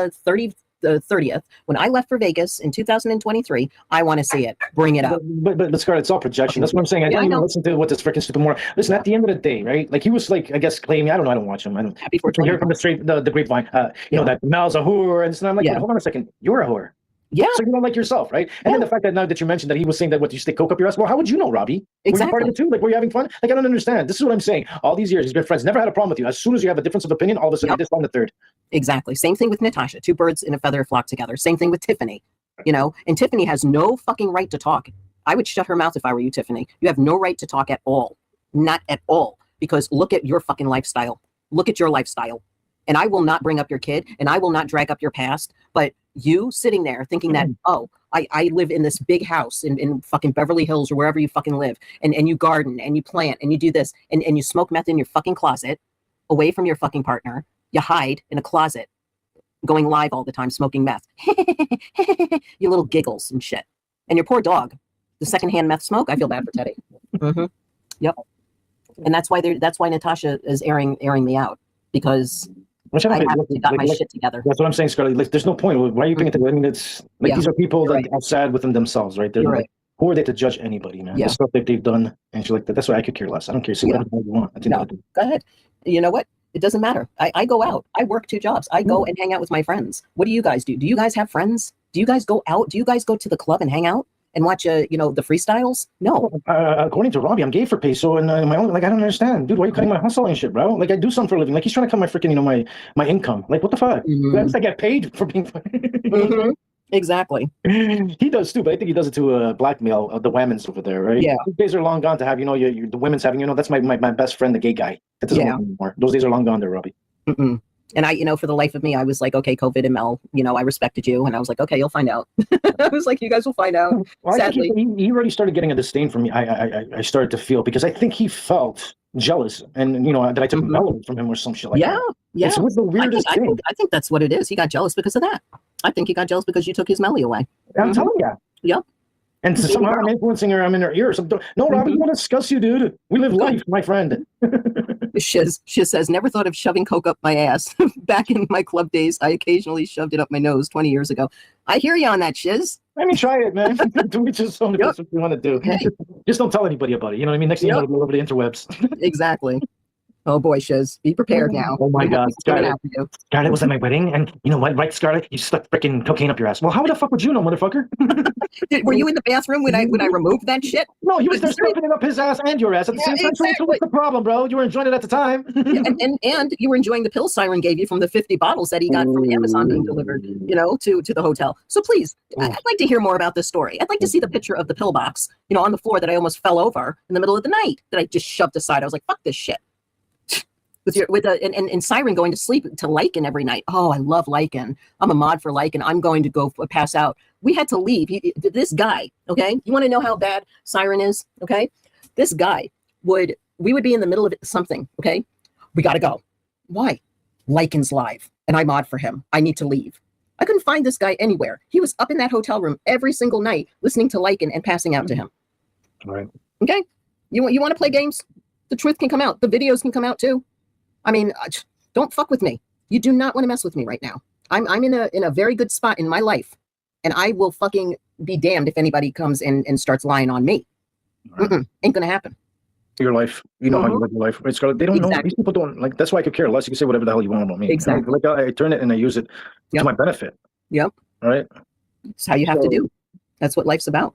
30th, when I left for Vegas in 2023. I want to see it. Bring it up. But Scarlett, it's all projection. That's what I'm saying. I don't even listen to what this freaking stupid moron. Listen, at the end of the day, right? Like he was like, I guess claiming, I don't watch him. I don't. Happy 420. Hear from the grapevine, that Mel's a whore, and so I'm like, hold on a second, you're a whore. Yeah. So you don't like yourself, right? And then the fact that now that you mentioned that he was saying that you stick coke up your ass. Well, how would you know, Robbie? Exactly. Were you part of it too? Like, were you having fun? Like, I don't understand. This is what I'm saying. All these years, he's been friends, never had a problem with you. As soon as you have a difference of opinion, all of a sudden you disown the third. Exactly. Same thing with Natasha. Two birds in a feather flock together. Same thing with Tiffany. And Tiffany has no fucking right to talk. I would shut her mouth if I were you, Tiffany. You have no right to talk at all. Not at all. Because look at your fucking lifestyle. Look at your lifestyle. And I will not bring up your kid, and I will not drag up your past. But you sitting there thinking that, I live in this big house in fucking Beverly Hills or wherever you fucking live, and you garden and you plant and you do this and you smoke meth in your fucking closet away from your fucking partner. You hide in a closet going live all the time smoking meth. You little giggles and shit. And your poor dog, the secondhand meth smoke. I feel bad for Teddy. Yep. And that's why Natasha is airing me out, because Which I haven't got my shit together. That's what I'm saying, Scarlett. Like, there's no point. Why are you thinking? I mean, it's like these are people that are sad within themselves, right? They're like, who are they to judge anybody, man? The stuff that they've done and shit like that. That's why I could care less. I don't care. Say whatever you want. No, go ahead. You know what? It doesn't matter. I go out. I work 2 jobs. I go and hang out with my friends. What do you guys do? Do you guys have friends? Do you guys go out? Do you guys go to the club and hang out and watch the freestyles? No. According to Robbie, I'm gay for peso, and my own, like, I don't understand, dude. Why are you cutting my hustle and shit, bro? Like, I do something for a living. Like, he's trying to cut my freaking, my income. Like, what the fuck? That's I get paid for being. Exactly. He does too, but I think he does it to blackmail the women's over there, right? Yeah. Those days are long gone to have, the women's having, that's my best friend, the gay guy. That doesn't work anymore. Those days are long gone there, Robbie. And I, for the life of me, I was like, okay, COVID and Mel, I respected you. And I was like, okay, you'll find out. I was like, you guys will find out. Well, Sadly. I think he already started getting a disdain for me. I started to feel, because I think he felt jealous, and that I took Mel from him or some shit like that. Yeah. It was the weirdest thing. I think that's what it is. He got jealous because of that. I think he got jealous because you took his Melly away. I'm telling you. Yep. And somehow I'm influencing her. I'm in her ear. No, Robbie, I want to discuss you, dude. We live life, my friend. Shiz says, never thought of shoving coke up my ass. Back in my club days, I occasionally shoved it up my nose 20 years ago. I hear you on that, Shiz. I mean, try it, man. Do it just something that's what you want to do. Hey. Just don't tell anybody about it. You know what I mean? Next thing you know, it'll go over the interwebs. Exactly. Oh boy, Shiz, be prepared now. Oh my God, Scarlett was at my wedding, and you know what, right, Scarlett? You stuck freaking cocaine up your ass. Well, how the fuck would you know, motherfucker? Were you in the bathroom when I removed that shit? No, he was there stuffing it up his ass and your ass at the same time. Exactly. So what's the problem, bro? You were enjoying it at the time. and you were enjoying the pill Siren gave you from the 50 bottles that he got from Amazon being delivered, to the hotel. So please, I'd like to hear more about this story. I'd like to see the picture of the pill box, on the floor that I almost fell over in the middle of the night that I just shoved aside. I was like, fuck this shit. And Siren going to sleep to Lycan every night. Oh, I love Lycan. I'm a mod for Lycan. I'm going to go pass out. We had to leave. This guy, okay? You want to know how bad Siren is, okay? This guy we would be in the middle of something, okay? We got to go. Why? Lycan's live, and I mod for him. I need to leave. I couldn't find this guy anywhere. He was up in that hotel room every single night listening to Lycan and passing out to him. Right. Okay? You want to play games? The truth can come out. The videos can come out too. I mean, don't fuck with me. You do not want to mess with me right now. I'm in a very good spot in my life, and I will fucking be damned if anybody comes and starts lying on me. Right. Ain't gonna happen. Your life, how you live your life. Right, Scarlett? They don't know. These people don't like. That's why I could care less. You can say whatever the hell you want about me. Exactly. Like I turn it and I use it to my benefit. Yep. All right. It's how you have to do. That's what life's about.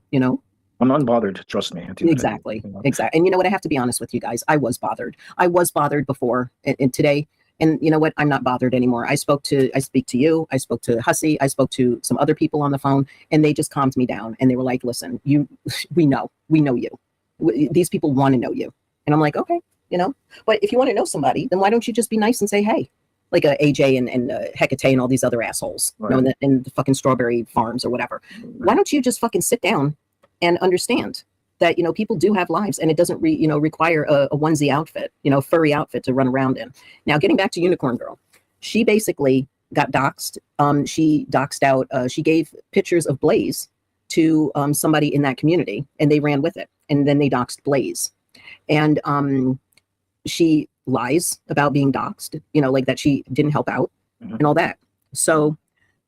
I'm unbothered, trust me. Exactly. Exactly. And you know what? I have to be honest with you guys. I was bothered. I was bothered before and today. And you know what? I'm not bothered anymore. I speak to you. I spoke to Hussey. I spoke to some other people on the phone, and they just calmed me down. And they were like, listen, we know you. These people want to know you. And I'm like, okay, but if you want to know somebody, then why don't you just be nice and say, hey, like AJ and Hecate and all these other assholes, right. in the fucking strawberry farms or whatever. Right. Why don't you just fucking sit down and understand that, people do have lives, and it doesn't require a onesie outfit, furry outfit to run around in. Now, getting back to Unicorn Girl, she basically got doxxed. She doxxed out, she gave pictures of Blaze to somebody in that community, and they ran with it. And then they doxed Blaze. And she lies about being doxed, like that she didn't help out and all that. So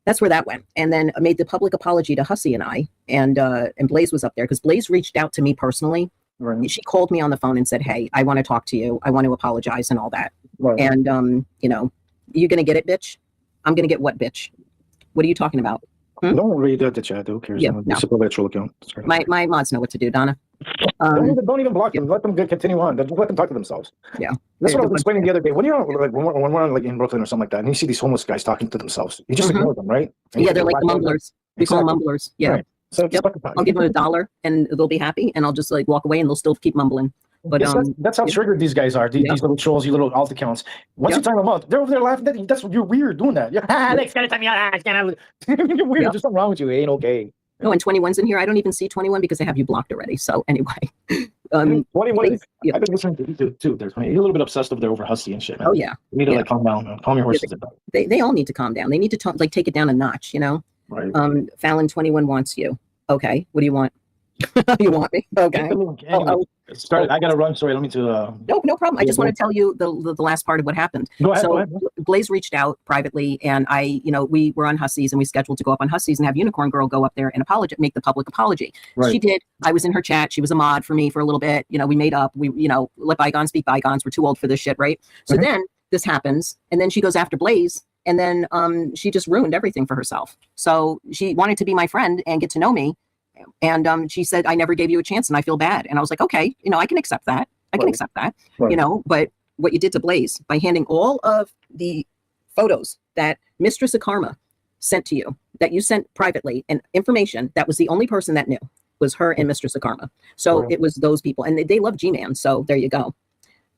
that's where that went. And then made the public apology to Hussey and I, and Blaze was up there because Blaze reached out to me personally. Right. She called me on the phone and said, hey, I want to talk to you. I want to apologize and all that. Right. And, you're going to get it, bitch. I'm going to get what, bitch? What are you talking about? Don't read the chat. Who cares? Yeah, no. Account. My mods know what to do, Donna. Don't even block them. Let them continue on. Just let them talk to themselves. Yeah. That's what I was explaining the other day. When you're when we're on, like in Brooklyn or something like that, and you see these homeless guys talking to themselves, you just ignore them, right? And they're like the mumblers. We call them mumblers. Yeah. Right. So I'll give them $1 and they'll be happy, and I'll just like walk away and they'll still keep mumbling. But that's how triggered these guys are. These little trolls, you little alt accounts. Once you time them out, they're over there laughing at you. That's you're weird doing that. You're weird. There's something wrong with you. It ain't okay. No, and 21's in here. I don't even see 21 because I have you blocked already. So anyway, 21. I've been listening to you too. You're a little bit obsessed over there over Hussey and shit, man. Oh yeah. You need to like calm down. Calm your horses down. They all need to calm down. They need to take it down a notch. Right. Fallon 21 wants you. Okay. What do you want? You want me? Okay. Anyway, I gotta run. Sorry, I don't mean to. No problem. I just want to tell you the last part of what happened. Go ahead. So Go ahead. Blaze reached out privately, and we were on Hussies, and we scheduled to go up on Hussies and have Unicorn Girl go up there and make the public apology. Right. She did. I was in her chat. She was a mod for me for a little bit. We made up. We let bygones be bygones. We're too old for this shit, right? So then this happens, and then she goes after Blaze, and then she just ruined everything for herself. So she wanted to be my friend and get to know me. And she said, I never gave you a chance and I feel bad. And I was like, okay, I can accept that. I can accept that, but what you did to Blaze by handing all of the photos that Mistress of Karma sent to you, that you sent privately, and information that was the only person that knew was her and Mistress of Karma. So it was those people, and they love G-Man. So there you go.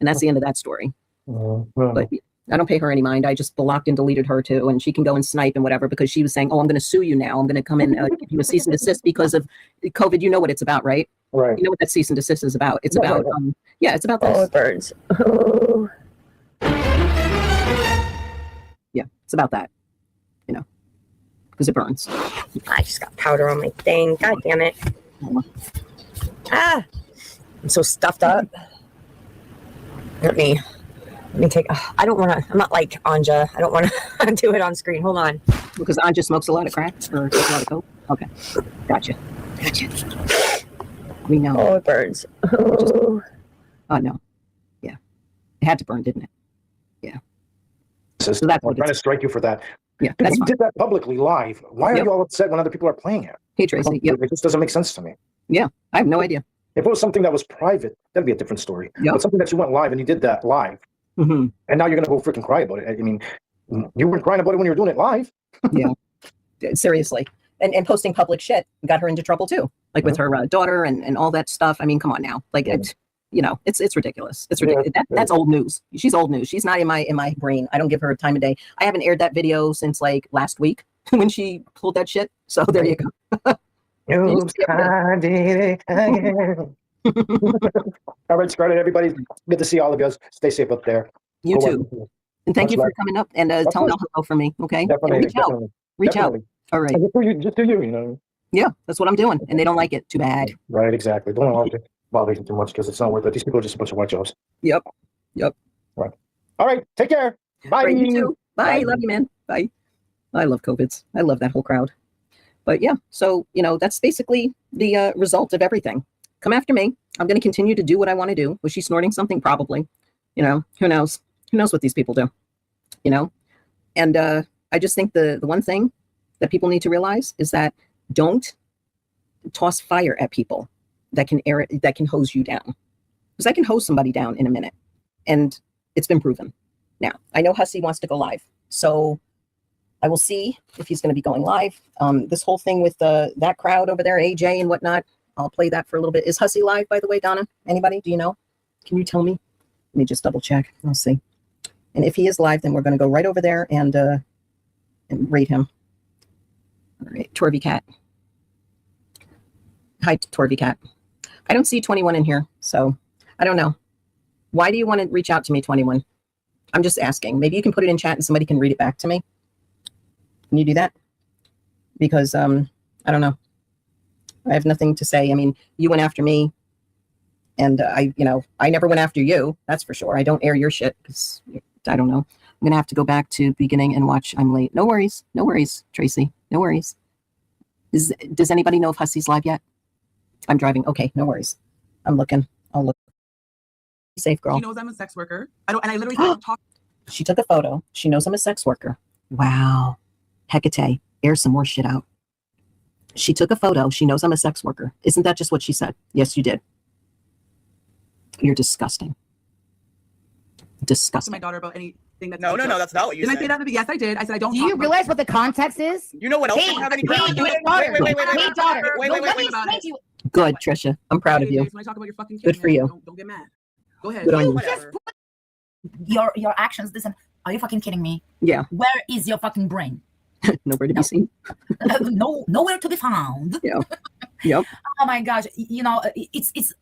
And that's the end of that story. But I don't pay her any mind. I just blocked and deleted her too, and she can go and snipe and whatever, because she was saying, "Oh, I'm going to sue you now. I'm going to come in give you a cease and desist because of COVID." You know what it's about, right? Right. You know what that cease and desist is about. It's about it's about this. Oh, it burns. Yeah, it's about that. Because it burns. I just got powder on my thing. God damn it. I'm so stuffed up. Let me take, I don't want to, I'm not like Anja. I don't want to do it on screen. Hold on. Because Anja smokes a lot of crack or a lot of coke. Okay. Gotcha. We know. Oh, it burns. Oh, no. Yeah. It had to burn, didn't it? Yeah. So that's I'm trying to strike you for that. Yeah. If you did that publicly live, why are you all upset when other people are playing it? Hey, Tracy. Yep. It just doesn't make sense to me. Yeah. I have no idea. If it was something that was private, that'd be a different story. But something that you went live and you did that live, and now you're going to go freaking cry about it. I mean, you weren't crying about it when you were doing it live. Yeah. Seriously. And posting public shit got her into trouble too. Like with her daughter and all that stuff. I mean, come on now. Like, it's ridiculous. It's ridiculous. That's old news. She's old news. She's not in my brain. I don't give her a time of day. I haven't aired that video since like last week when she pulled that shit. So there you go. All right, Scarlett, everybody. Good to see all of you. Stay safe up there. You too. And thank you for coming up and telling all hello for me. Okay. Definitely. Reach out. All right. Just do you. Yeah, that's what I'm doing. And they don't like it. Too bad. Right, exactly. Don't bother them too much because it's not worth it. These people are just a bunch of white jobs. Yep. Right. All right. Take care. Bye. Right, you too. Bye. Love you, man. Bye. I love COVIDs. I love that whole crowd. But yeah, so, that's basically the result of everything. Come after me. I'm going to continue to do what I want to do. Was she snorting something? Probably. Who knows? Who knows what these people do? And I just think the one thing that people need to realize is that don't toss fire at people that can hose you down. Because I can hose somebody down in a minute. And it's been proven. Now, I know Hussy wants to go live. So I will see if he's going to be going live. This whole thing with that crowd over there, AJ and whatnot, I'll play that for a little bit. Is Hussy live, by the way, Donna? Anybody? Do you know? Can you tell me? Let me just double check. I'll see. And if he is live, then we're going to go right over there and rate him. All right, Torby Cat. Hi, Torby Cat. I don't see 21 in here, so I don't know. Why do you want to reach out to me, 21? I'm just asking. Maybe you can put it in chat and somebody can read it back to me. Can you do that? Because I don't know. I have nothing to say. I mean, you went after me, and I never went after you. That's for sure. I don't air your shit because I don't know. I'm gonna have to go back to beginning and watch. I'm late. No worries, Tracy. No worries. Does anybody know if Hussy's live yet? I'm driving. Okay, no worries. I'm looking. I'll look. Safe, girl. She knows I'm a sex worker. And I literally can't talk. She took a photo. She knows I'm a sex worker. Wow. Hecate, air some more shit out. She took a photo. She knows I'm a sex worker. Isn't that just what she said? Yes, you did. You're disgusting. Disgusting. To my daughter about anything that's No, that's not what you Did said. I say that? Yes, I did. I said I don't. Do you realize what the context is? You know what else Hey, don't have any hey, ground? hey, daughter. Wait, Hey, daughter. wait, No, wait, let wait me about explain it. to you. Good, Trisha. I'm proud of you. When I talk about your fucking Good for you. Don't get mad. Go ahead. Good on you. Just put your actions. Listen, are you fucking kidding me? Yeah. Where is your fucking brain? Nowhere to be seen. Nowhere to be found. Yeah. Yep. Oh my gosh, it's